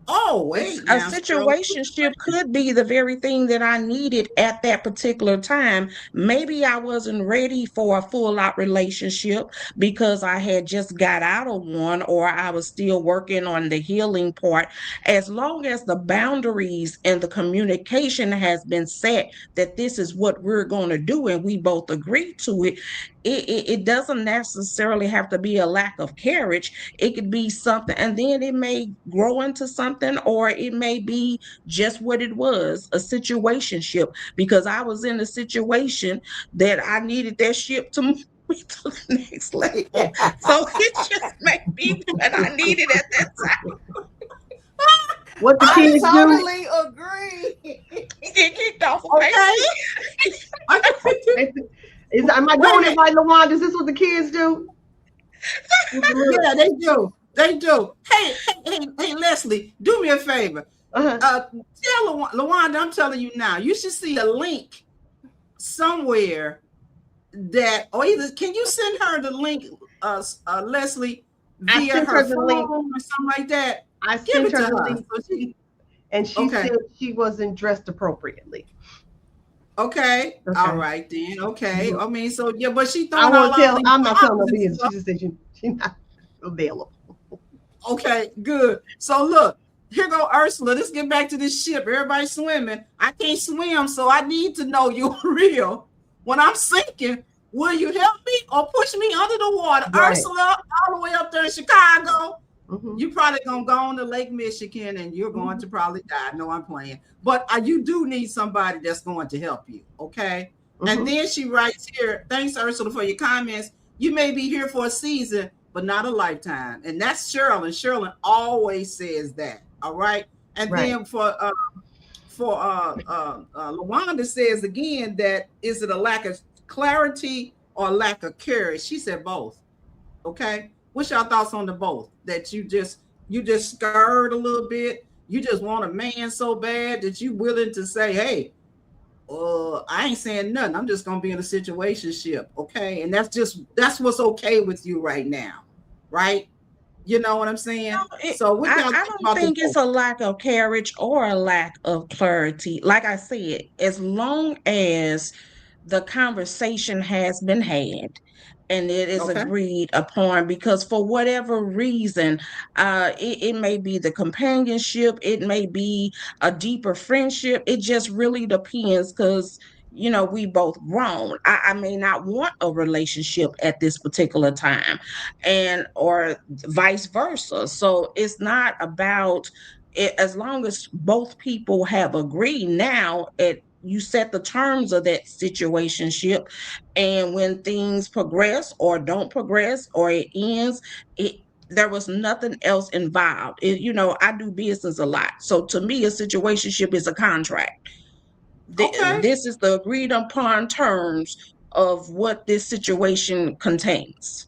Speaker 1: Oh,
Speaker 4: It's
Speaker 1: wait
Speaker 4: a
Speaker 1: now, Shirley.
Speaker 4: situationship could be the very thing that I needed at that particular time. Maybe I wasn't ready for a full out relationship because I had just got out of one or I was still working on the healing part. As long as the boundaries and the communication has been set that this is what we're going to do and we both agree to it, it doesn't necessarily have to be a lack of courage. It could be something, and then it may grow into something, or it may be just what it was, a situationship, because I was in a situation that I needed that ship to move me to the next level. So it just may be what I needed at that time.
Speaker 3: What the
Speaker 2: I
Speaker 3: kids do?
Speaker 2: totally agree.
Speaker 4: Get kicked off of
Speaker 1: Okay.
Speaker 4: Facebook.
Speaker 1: Okay.
Speaker 3: Am I
Speaker 1: Wait a
Speaker 3: doing it
Speaker 1: minute.
Speaker 3: right, LaWanda? Is this what the kids do? Look.
Speaker 1: Yeah, they do. They do. Hey, Leslie, do me a favor.
Speaker 3: Uh-huh.
Speaker 1: Tell LaWanda, I'm telling you now, you should see a link somewhere that, or either can you send her the link, Leslie,
Speaker 3: I
Speaker 1: via
Speaker 3: sent
Speaker 1: her
Speaker 3: her the
Speaker 1: phone
Speaker 3: link.
Speaker 1: or something like that?
Speaker 3: I
Speaker 1: Give
Speaker 3: sent
Speaker 1: it
Speaker 3: her
Speaker 1: to
Speaker 3: the
Speaker 1: her.
Speaker 3: link,
Speaker 1: So she,
Speaker 3: and she
Speaker 1: okay.
Speaker 3: said she wasn't dressed appropriately.
Speaker 1: Okay. All
Speaker 3: Okay.
Speaker 1: right then. Okay.
Speaker 3: Mhm.
Speaker 1: I mean, so yeah, but she
Speaker 3: I
Speaker 1: throwing
Speaker 3: won't
Speaker 1: all
Speaker 3: tell.
Speaker 1: these
Speaker 3: I'm not telling no
Speaker 1: bombs and
Speaker 3: business. She
Speaker 1: stuff.
Speaker 3: just said she's not available.
Speaker 1: Okay, good. So look, here go Ursula. Let's get back to this ship. Everybody swimming. I can't swim, so I need to know you're real. When I'm sinking, will you help me or push me under the water?
Speaker 3: Right.
Speaker 1: Ursula, all the way up there in Chicago.
Speaker 3: Mm-hmm.
Speaker 1: You probably gonna go on to Lake Michigan and you're going to probably die. No, I'm playing. But you do need somebody that's going to help you. Okay. And
Speaker 3: Mm-hmm.
Speaker 1: then she writes here, thanks, Ursula, for your comments. You may be here for a season, but not a lifetime. And that's Cherilyn. Cherilyn always says that. All right. And
Speaker 3: Right.
Speaker 1: then for Lawanda says again that is it a lack of clarity or lack of courage? She said both. Okay. What's your thoughts on the both? That you just scared a little bit. You just want a man so bad that you willing to say, hey, I ain't saying nothing. I'm just gonna be in a situationship, okay? And that's what's okay with you right now, right? You know what I'm saying? So what y'all
Speaker 4: I
Speaker 1: think
Speaker 4: don't
Speaker 1: about the
Speaker 4: think it's
Speaker 1: both?
Speaker 4: a lack of courage or a lack of clarity. Like I said, as long as the conversation has been had and it is
Speaker 1: Okay.
Speaker 4: agreed upon, because for whatever reason, it may be the companionship, it may be a deeper friendship, it just really depends, because we both grown. I may not want a relationship at this particular time, and or vice versa. So it's not about it, as long as both people have agreed. Now you set the terms of that situationship, and when things progress or don't progress or it ends, it there was nothing else involved. I do business a lot, so to me a situationship is a contract.
Speaker 1: Okay.
Speaker 4: This is the agreed upon terms of what this situation contains.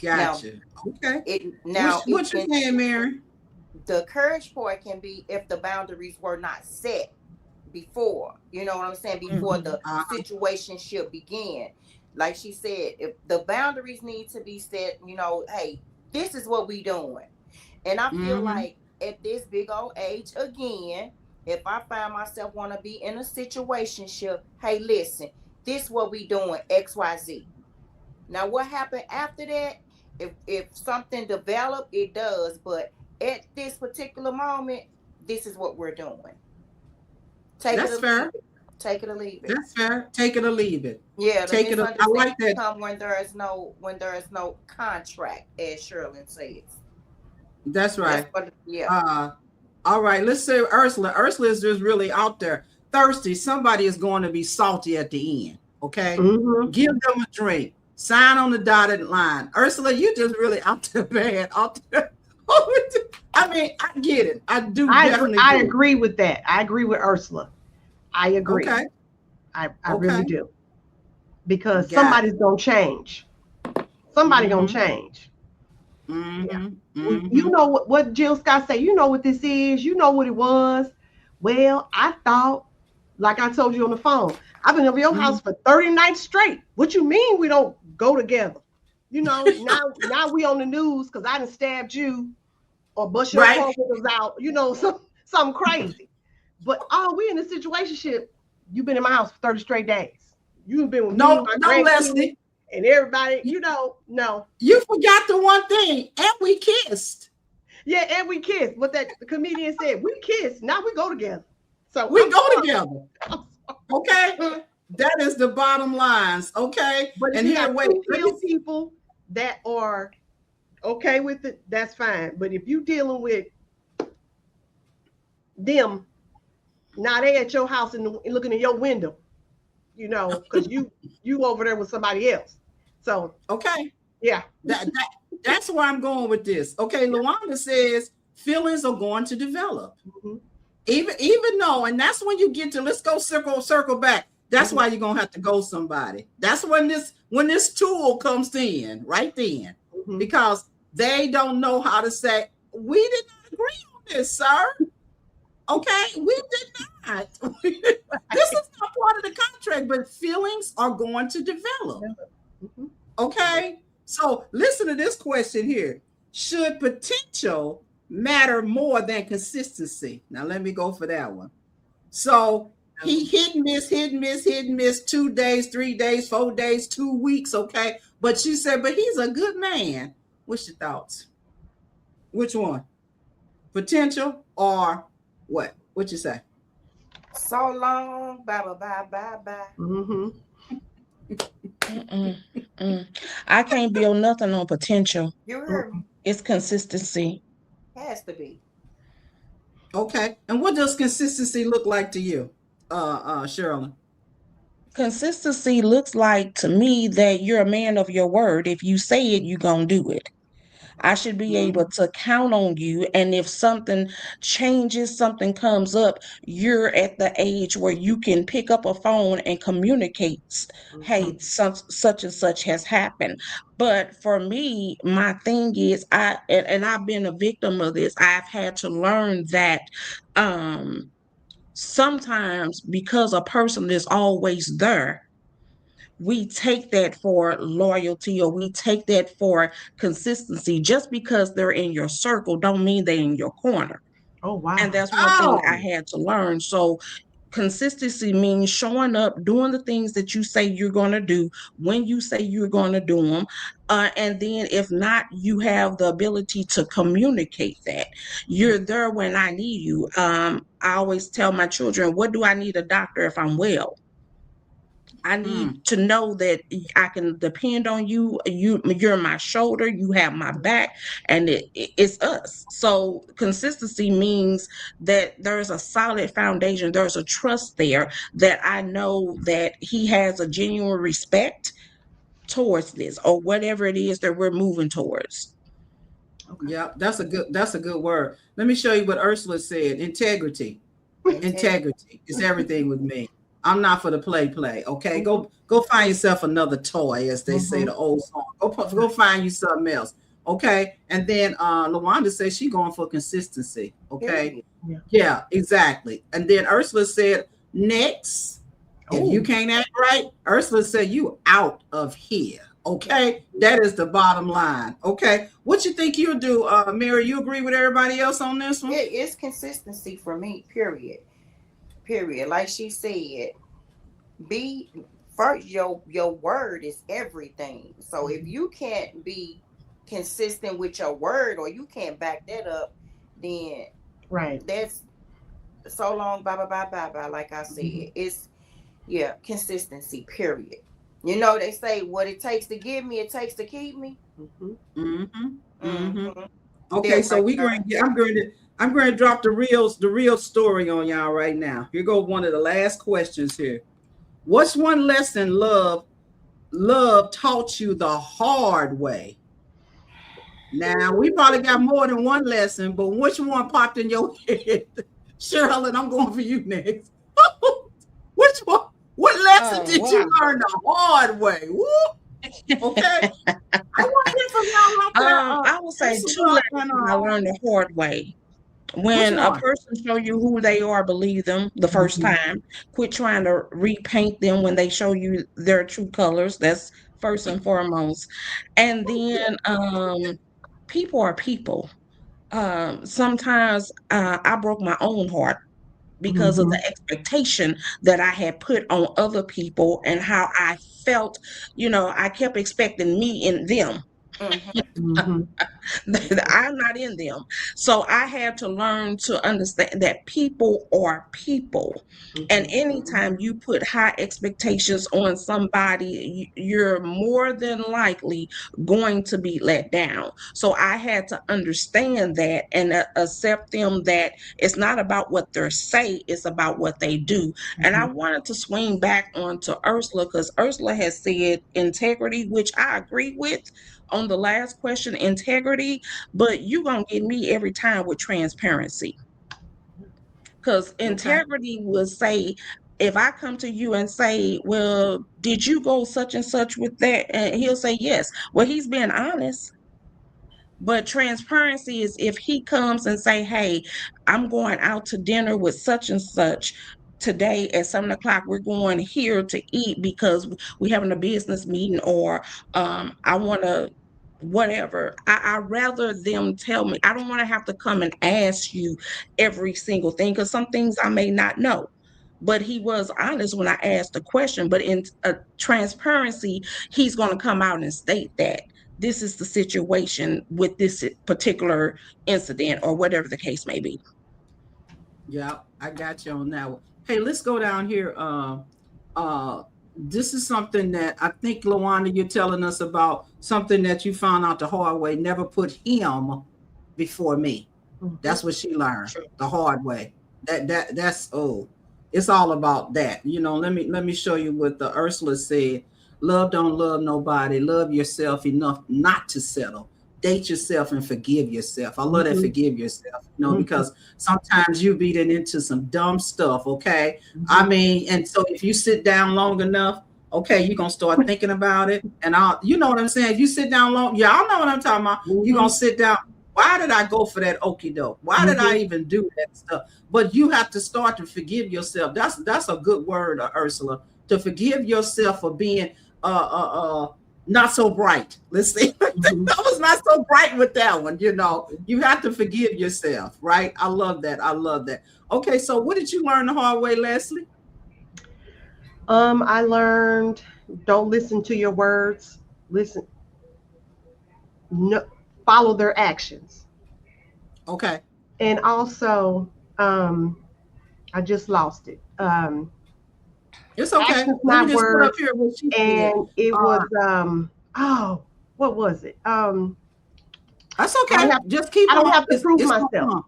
Speaker 2: Now
Speaker 1: Gotcha. Okay.
Speaker 2: it
Speaker 1: What you
Speaker 2: can,
Speaker 1: saying, Mary?
Speaker 2: the courage part can be if the boundaries were not set before, you know what I'm saying, before
Speaker 4: Mhm.
Speaker 2: the situationship began. Like she said, if the boundaries need to be set, hey, this is what we doing. And I feel
Speaker 1: Mm-hmm.
Speaker 2: like at this big old age again, if I find myself want to be in a situationship, hey, listen, this what we doing, XYZ. Now, what happened after that? If something developed, it does. But at this particular moment, this is what we're doing. Take it
Speaker 1: That's
Speaker 2: or leave
Speaker 1: fair.
Speaker 2: it. Take it or leave it.
Speaker 1: That's fair. Take it or leave it.
Speaker 2: Yeah, the
Speaker 1: Take it. I like
Speaker 2: misunderstanding
Speaker 1: that.
Speaker 2: come when there is no contract, as Cherilyn says.
Speaker 1: That's
Speaker 2: That's
Speaker 1: right.
Speaker 2: what. Yeah.
Speaker 1: Uh, all right. Let's say Ursula. Ursula is just really out there, thirsty. Somebody is going to be salty at the end. Okay,
Speaker 3: Mm-hmm.
Speaker 1: give them a drink. Sign on the dotted line. Ursula, you just really out there bad. Out there. I mean, I get it. I do
Speaker 3: I agree.
Speaker 1: definitely
Speaker 3: I
Speaker 1: do.
Speaker 3: agree with that. I agree with Ursula. I agree.
Speaker 1: Okay.
Speaker 3: I
Speaker 1: Okay.
Speaker 3: really do. Because
Speaker 1: Got
Speaker 3: somebody's gonna change.
Speaker 1: it.
Speaker 3: Somebody gonna
Speaker 1: Mm-hmm.
Speaker 3: change. Yeah.
Speaker 1: Mm-hmm.
Speaker 3: You
Speaker 1: Mm-hmm.
Speaker 3: know what Jill Scott say? You know what this is. You know what it was. Well, I thought, like I told you on the phone, I've been over your
Speaker 1: Mm-hmm.
Speaker 3: house for 30 nights straight. What you mean we don't go together? Now we on the news because I done stabbed you or bust your
Speaker 1: Right.
Speaker 3: car windows out, something crazy. But we in a situationship. You've been in my house for 30 straight days. You've been with me,
Speaker 1: No,
Speaker 3: my
Speaker 1: no,
Speaker 3: grandkids,
Speaker 1: Leslie.
Speaker 3: and everybody,
Speaker 1: You,
Speaker 3: no.
Speaker 1: you forgot the one thing, and we kissed.
Speaker 3: Yeah, and we kissed. What that comedian said, we kissed. Now we go together. So
Speaker 1: We
Speaker 3: I'm
Speaker 1: go
Speaker 3: sorry.
Speaker 1: together.
Speaker 3: I'm
Speaker 1: Okay.
Speaker 3: sorry.
Speaker 1: That is the bottom lines. Okay.
Speaker 3: But if
Speaker 1: And
Speaker 3: you
Speaker 1: here,
Speaker 3: got
Speaker 1: wait.
Speaker 3: two
Speaker 1: Let me
Speaker 3: real people that are okay with it, that's fine. But if you dealing with them, now they at your house and looking in your window, because you over there with somebody else. So
Speaker 1: okay.
Speaker 3: yeah,
Speaker 1: That's where I'm going with this. Okay.
Speaker 3: yeah.
Speaker 1: Luanda says feelings are going to develop.
Speaker 3: Mm-hmm.
Speaker 1: Even though, and that's when you get to let's go circle back. That's
Speaker 3: Mm-hmm.
Speaker 1: why you're gonna have to go somebody. That's when this tool comes in, right then.
Speaker 3: Mm-hmm.
Speaker 1: Because they don't know how to say, we did not agree on this, sir. Okay, we did not. This is not part of the contract, but feelings are going to develop.
Speaker 3: Mm-hmm.
Speaker 1: Okay, so listen to this question here. Should potential matter more than consistency? Now, let me go for that one. So he hit and miss, hit and miss, hit and miss 2 days, 3 days, 4 days, 2 weeks. Okay, but she said, but he's a good man. What's your thoughts? Which one? Potential or what? What you say?
Speaker 2: So long. Bye bye bye bye bye.
Speaker 3: Mm-hmm.
Speaker 4: Mm-mm, mm. I can't build nothing on potential.
Speaker 2: You heard me.
Speaker 4: It's consistency.
Speaker 2: Has to be.
Speaker 1: Okay, and what does consistency look like to you, Cherilyn?
Speaker 4: Consistency looks like to me that you're a man of your word. If you say it, you're gonna do it. I should be able to count on you. And if something changes, something comes up, you're at the age where you can pick up a phone and communicate, hey, such and such has happened. But for me, my thing is, and I've been a victim of this. I've had to learn that sometimes because a person is always there, we take that for loyalty or we take that for consistency. Just because they're in your circle don't mean they're in your corner.
Speaker 3: Oh
Speaker 4: And
Speaker 3: wow.
Speaker 4: that's one thing I
Speaker 1: Oh,
Speaker 4: had to learn. So consistency means showing up, doing the things that you say you're going to do when you say you're going to do them. And then if not, you have the ability to communicate that you're there when I need you. I always tell my children, what do I need a doctor if I'm well? I need to know that I can depend on you. You're my shoulder. You have my back, and it's us. So consistency means that there's a solid foundation. There's a trust there that I know that he has a genuine respect towards this or whatever it is that we're moving towards.
Speaker 3: Okay.
Speaker 1: yeah, that's a good word. Let me show you what Ursula said. Integrity. Integrity is everything with me. I'm not for the play. Okay, go find yourself another toy, as they say, the old song. Go find you something else. Okay, and then Lawanda says she going for consistency. Okay, yeah, exactly. And then Ursula said next, if you can't act right, Ursula said you out of here. Okay, that is the bottom line. Okay, what you think you'll do, Mary? You agree with everybody else on this one?
Speaker 2: It's consistency for me, period. Period. Like she said, be first, your word is everything. So if you can't be consistent with your word or you can't back that up, then
Speaker 3: Right.
Speaker 2: that's so long, bye bye bye bye bye. Like I said, it's consistency, period. You know, they say what it takes to give me, it takes to keep me.
Speaker 1: Mm-hmm. Mm-hmm.
Speaker 2: Mm-hmm.
Speaker 1: Okay, so we going to I'm going to drop the real story on y'all right now. Here go one of the last questions here. What's one lesson love taught you the hard way? Now, we probably got more than one lesson, but which one popped in your head? Cherilyn, I'm going for you next. Which one? What lesson did you learn the hard way? Woo! Okay. I want to hear from y'all out there.
Speaker 4: I would say two lessons I learned the hard way.
Speaker 1: Which
Speaker 4: When a
Speaker 1: one?
Speaker 4: person show you who they are, believe them the first time. Quit trying to repaint them when they show you their true colors. That's first and foremost. And then people are people. Sometimes I broke my own heart because of the expectation that I had put on other people and how I felt. I kept expecting me in them. I'm not in them. So I had to learn to understand that people are people. And anytime you put high expectations on somebody, you're more than likely going to be let down. So I had to understand that and accept them that it's not about what they say, it's about what they do. And I wanted to swing back onto Ursula because Ursula has said integrity, which I agree with on the last question, integrity, but you're going to get me every time with transparency. Because integrity will say, if I come to you and say, well, did you go such and such with that? And he'll say, yes. Well, he's being honest. But transparency is if he comes and say, hey, I'm going out to dinner with such and such today at 7 o'clock. We're going here to eat because we're having a business meeting, or I want to whatever. I rather them tell me. I don't want to have to come and ask you every single thing because some things I may not know. But he was honest when I asked the question. But in transparency, he's going to come out and state that this is the situation with this particular incident or whatever the case may be.
Speaker 1: Yeah, I got you on that one. Hey, let's go down here. Uh, this is something that I think, Lawanda, you're telling us about something that you found out the hard way. Never put him before me. That's what she learned the hard way. That's it's all about that. Let me show you what the Ursula said. Love don't love nobody. Love yourself enough not to settle. date yourself and forgive yourself. I love that, forgive yourself, you know,
Speaker 3: Mhm.
Speaker 1: because sometimes you beat it into some dumb stuff, okay?
Speaker 3: Mhm.
Speaker 1: I mean, and so if you sit down long enough, okay, you're gonna start thinking about it. And you know what I'm saying? If you sit down long, y'all know what I'm talking about. You're gonna sit down. Why did I go for that okie doke? Why did I even do that stuff? But you have to start to forgive yourself. That's a good word, Ursula, to forgive yourself for being not so bright. Let's see. I was not so bright with that one. You know, you have to forgive yourself, right? I love that. I love that. Okay, so what did you learn the hard way, Leslie?
Speaker 3: I learned, don't listen to your words. Listen, no, follow their actions.
Speaker 1: Okay.
Speaker 3: And also, I just lost it.
Speaker 1: It's okay.
Speaker 3: Actions,
Speaker 1: Let me
Speaker 3: not
Speaker 1: just put up
Speaker 3: words.
Speaker 1: here what she said.
Speaker 3: And it was oh, what was it?
Speaker 1: That's
Speaker 3: I don't
Speaker 1: okay.
Speaker 3: have
Speaker 1: Just keep
Speaker 3: I don't
Speaker 1: on.
Speaker 3: have to prove
Speaker 1: It's gonna
Speaker 3: myself.
Speaker 1: come.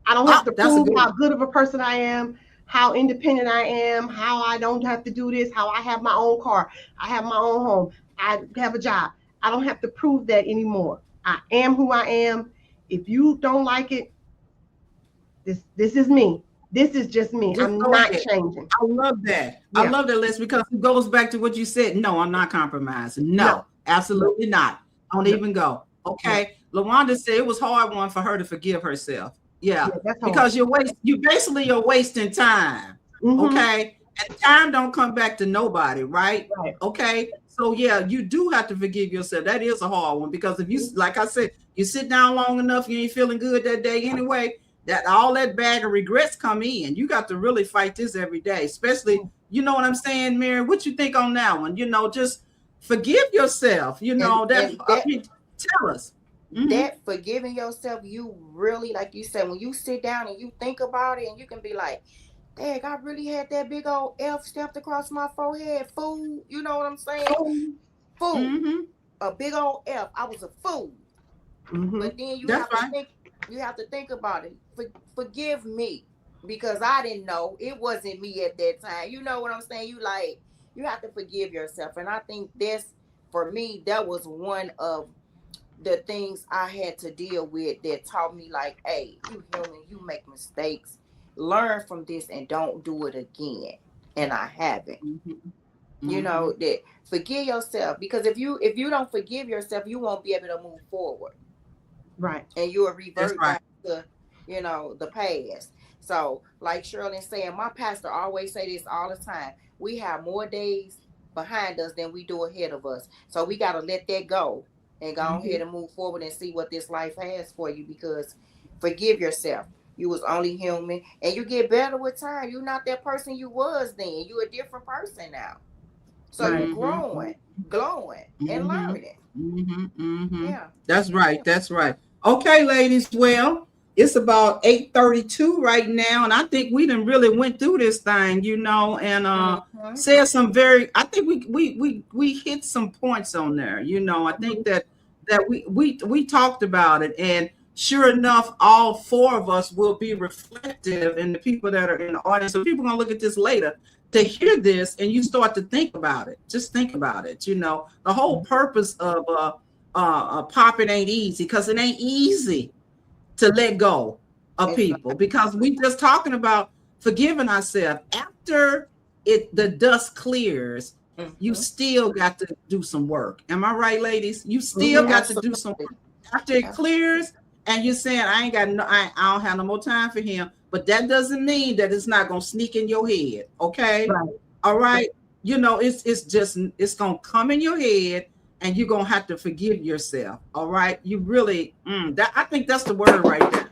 Speaker 3: I don't have
Speaker 1: Oh,
Speaker 3: to
Speaker 1: that's a
Speaker 3: prove
Speaker 1: good
Speaker 3: how
Speaker 1: one.
Speaker 3: good of a person I am, how independent I am, how I don't have to do this, how I have my own car, I have my own home, I have a job. I don't have to prove that anymore. I am who I am. If you don't like it, this is me. This is just me.
Speaker 1: Just
Speaker 3: I'm
Speaker 1: go
Speaker 3: not
Speaker 1: ahead.
Speaker 3: changing.
Speaker 1: I love that. I
Speaker 3: Yeah.
Speaker 1: love that, Les, because it goes back to what you said. No, I'm not compromising.
Speaker 3: No.
Speaker 1: No, absolutely not. Don't
Speaker 3: No.
Speaker 1: even go.
Speaker 3: No.
Speaker 1: Okay. LaWanda said it was hard one for her to forgive herself. Yeah.
Speaker 3: Yeah, that's hard.
Speaker 1: Because you're wasting time. Okay. And time don't come back to nobody, right?
Speaker 3: Right.
Speaker 1: Okay. So yeah, you do have to forgive yourself. That is a hard one because if you, like I said, you sit down long enough, you ain't feeling good that day anyway, that all that bag of regrets come in. You got to really fight this every day, especially, you know what I'm saying, Mary? What you think on that one? You know, just forgive yourself. You know, I mean, tell us.
Speaker 2: That forgiving yourself, you really, like you said, when you sit down and you think about it, and you can be like, dang, I really had that big old F stepped across my forehead, fool. You know what I'm saying? Fool. A big old F. I was a fool. But then you
Speaker 1: That's
Speaker 2: have to
Speaker 1: right.
Speaker 2: think, about it. Forgive me, because I didn't know. It wasn't me at that time. You know what I'm saying? You have to forgive yourself. And I think for me, that was one of the things I had to deal with that taught me, like, hey, you human, you make mistakes. Learn from this and don't do it again. And I haven't. You know, that forgive yourself, because if you don't forgive yourself, you won't be able to move forward.
Speaker 3: Right.
Speaker 2: And you'll revert back to, the past. So, like Cherilyn saying, my pastor always say this all the time. We have more days behind us than we do ahead of us. So we got to let that go and go ahead and move forward and see what this life has for you, because forgive yourself. You was only human, and you get better with time. You're not that person you was then. You're a different person now. So you're growing, glowing, and learning. Yeah.
Speaker 1: That's right. That's right. Okay, ladies. Well, it's about 8:32 right now, and I think we done really went through this thing, and said some I think we hit some points on there. I think that we talked about it, and sure enough, all four of us will be reflective in the people that are in the audience. So people are gonna look at this later to hear this, and you start to think about it. Just think about it. The whole purpose of Poppin ain't easy, because it ain't easy to let go of people, because we just talking about forgiving ourselves. After the dust clears, you still got to do some work. Am I right, ladies? You still got to do some work. After it clears, and you're saying, I don't have no more time for him, but that doesn't mean that it's not gonna sneak in your head. Okay.
Speaker 3: Right.
Speaker 1: All right. It's gonna come in your head, and you're gonna have to forgive yourself. All right. You really I think that's the word right there.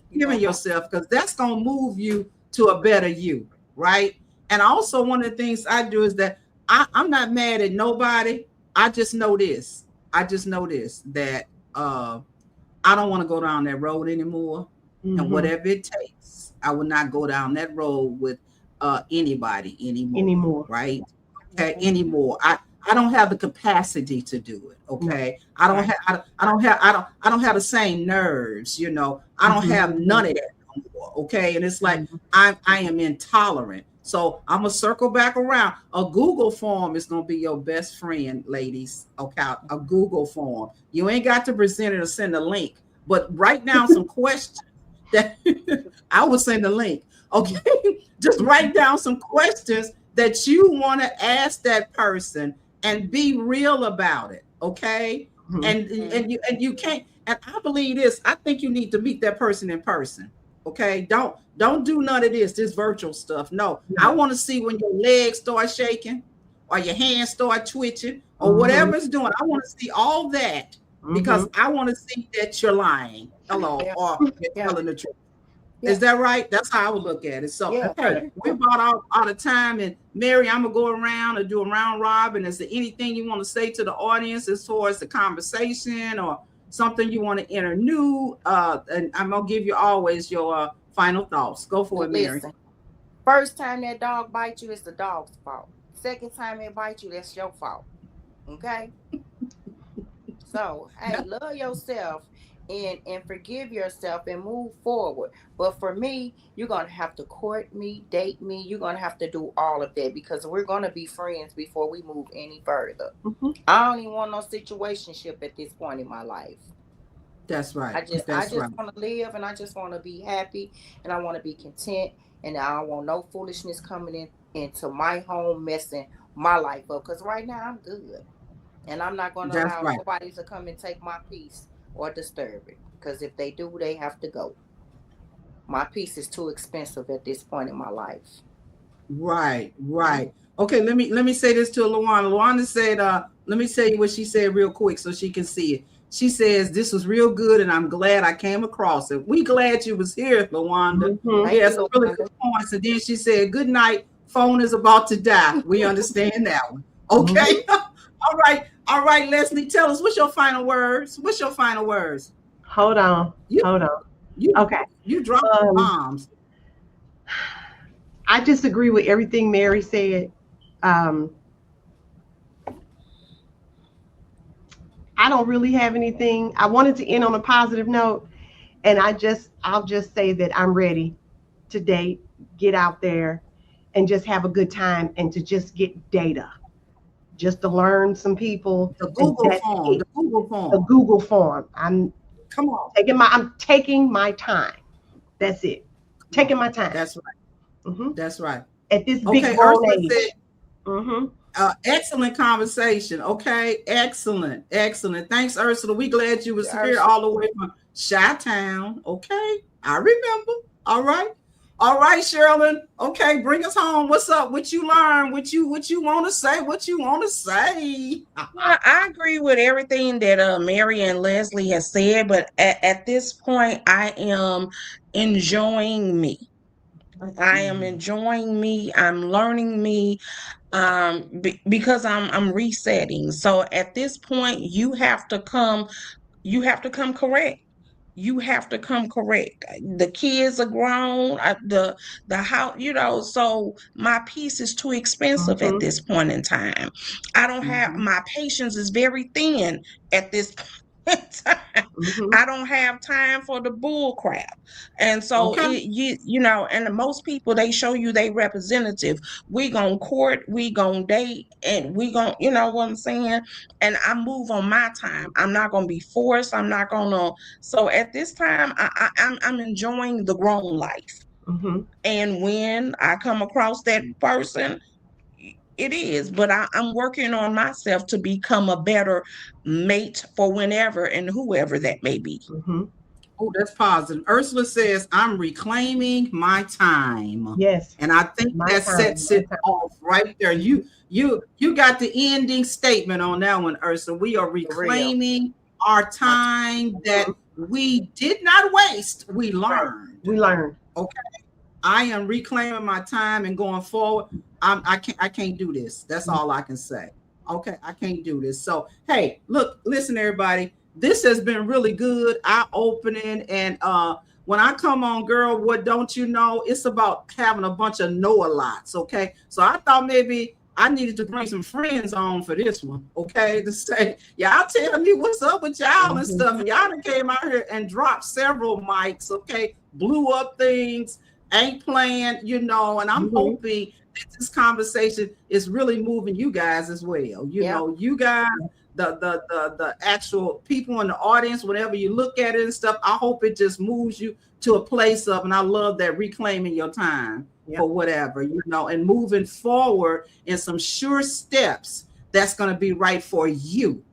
Speaker 1: Forgiving yourself, because that's gonna move you to a better you, right? And also, one of the things I do is that I'm not mad at nobody. I just know this. That I don't want to go down that road anymore. And whatever it takes, I will not go down that road with anybody anymore. Right? Okay, anymore. I don't have the capacity to do it. Okay. I don't have the same nerves, I don't have none of that no more. Okay. And it's like I am intolerant. So I'm gonna circle back around. A Google form is gonna be your best friend, ladies. Okay, a Google form. You ain't got to present it or send a link, but write down some questions that I will send a link. Okay, just write down some questions that you want to ask that person and be real about it. Okay, and you can't. And I believe this. I think you need to meet that person in person. Okay, don't do none of this virtual stuff. No, I want to see when your legs start shaking or your hands start twitching or whatever it's doing. I want to see all that because I want to see that you're lying. Hello, or you're telling the truth. Yeah. Is that right? That's how I would look at it. So, hey, we bought out of time. And Mary, I'm going to go around and do a round robin. Is there anything you want to say to the audience as far as the conversation or something you want to enter new? And I'm going to give you always your final thoughts. Go for it, Mary.
Speaker 2: Listen, first time that dog bites you, it's the dog's fault. Second time it bites you, that's your fault. Okay? So, hey, love yourself. And forgive yourself and move forward. But for me, you're going to have to court me, date me. You're going to have to do all of that because we're going to be friends before we move any further. I don't even want no situationship at this point in my life.
Speaker 1: That's right.
Speaker 2: I just want to live and I just want to be happy and I want to be content. And I don't want no foolishness coming into my home messing my life up. Because right now I'm good. And I'm not going to allow nobody to come and take my peace or disturb it, because if they do, they have to go. My peace is too expensive at this point in my life.
Speaker 1: Right. Okay, let me say this to Luana. Luana said, let me tell you what she said real quick so she can see it. She says, this was real good and I'm glad I came across it. We glad you was here, Luana. Yes, really good points. And then she said, good night, phone is about to die. We understand that one. Okay. All right, Leslie, tell us, what's your final words?
Speaker 3: Hold on. Okay.
Speaker 1: You dropped bombs.
Speaker 3: I disagree with everything Mary said. I don't really have anything. I wanted to end on a positive note, and I'll just say that I'm ready to date, get out there, and just have a good time, and to just get data. Just to learn some people.
Speaker 1: The Google form.
Speaker 3: I'm taking my time. That's it. Taking my time.
Speaker 1: That's right. That's right.
Speaker 3: At this big grown age.
Speaker 1: Excellent conversation. Okay. Excellent. Thanks, Ursula. We glad you was here all the way from Chi-Town. Okay. I remember. All right, Cherilyn. Okay, bring us home. What's up? What you learned? What you want to say?
Speaker 4: I agree with everything that Mary and Leslie has said, but at this point, I am enjoying me. I'm learning me, because I'm resetting. So at this point, you have to come correct. You have to come correct. The kids are grown, the house, so my peace is too expensive at this point in time. I don't have, my patience is very thin at this point in time. I don't have time for the bull crap. And so and most people, they show you they representative. We gonna court, we gonna date, and we gonna, you know what I'm saying? And I move on my time. I'm not gonna be forced. I'm not gonna. So at this time, I'm enjoying the grown life. And when I come across that person, it is. But I'm working on myself to become a better mate for whenever and whoever that may be.
Speaker 1: Oh, that's positive. Ursula says, I'm reclaiming my time.
Speaker 3: Yes.
Speaker 1: And I think that sets it off right there. You got the ending statement on that one, Ursula. We are reclaiming our time that we did not waste. We learned. Okay. I am reclaiming my time and going forward. I can't do this. That's all I can say. Okay. I can't do this. So, hey, listen, everybody. This has been really good, eye-opening, and when I come on, girl, what don't you know? It's about having a bunch of know-a-lots, okay? So I thought maybe I needed to bring some friends on for this one, okay? To say, y'all tell me what's up with y'all and stuff. Y'all done came out here and dropped several mics, okay? Blew up things. ain't playing, and I'm hoping that this conversation is really moving you guys as well. You guys, the actual people in the audience, whenever you look at it and stuff, I hope it just moves you to a place of, and I love that, reclaiming your time for whatever, and moving forward in some sure steps that's going to be right for you,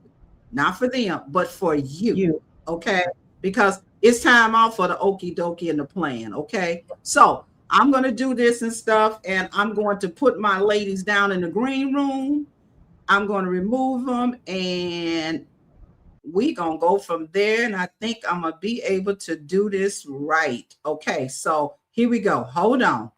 Speaker 1: not for them, but for you. Okay. Because it's time out for the okie dokie and the plan. Okay. So I'm going to do this and stuff, and I'm going to put my ladies down in the green room. I'm going to remove them, and we going to go from there. And I think I'm going to be able to do this right. Okay. So here we go. Hold on.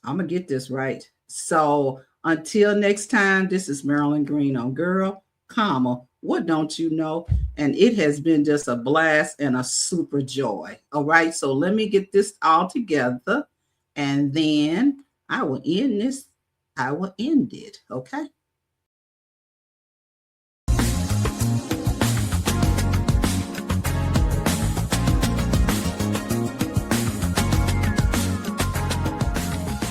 Speaker 1: I'm going to get this right. So until next time, this is Marilyn Green on Girl, Comma, What Don't You Know? And it has been just a blast and a super joy. All right. So let me get this all together, and then I will end this. I will end it. Okay.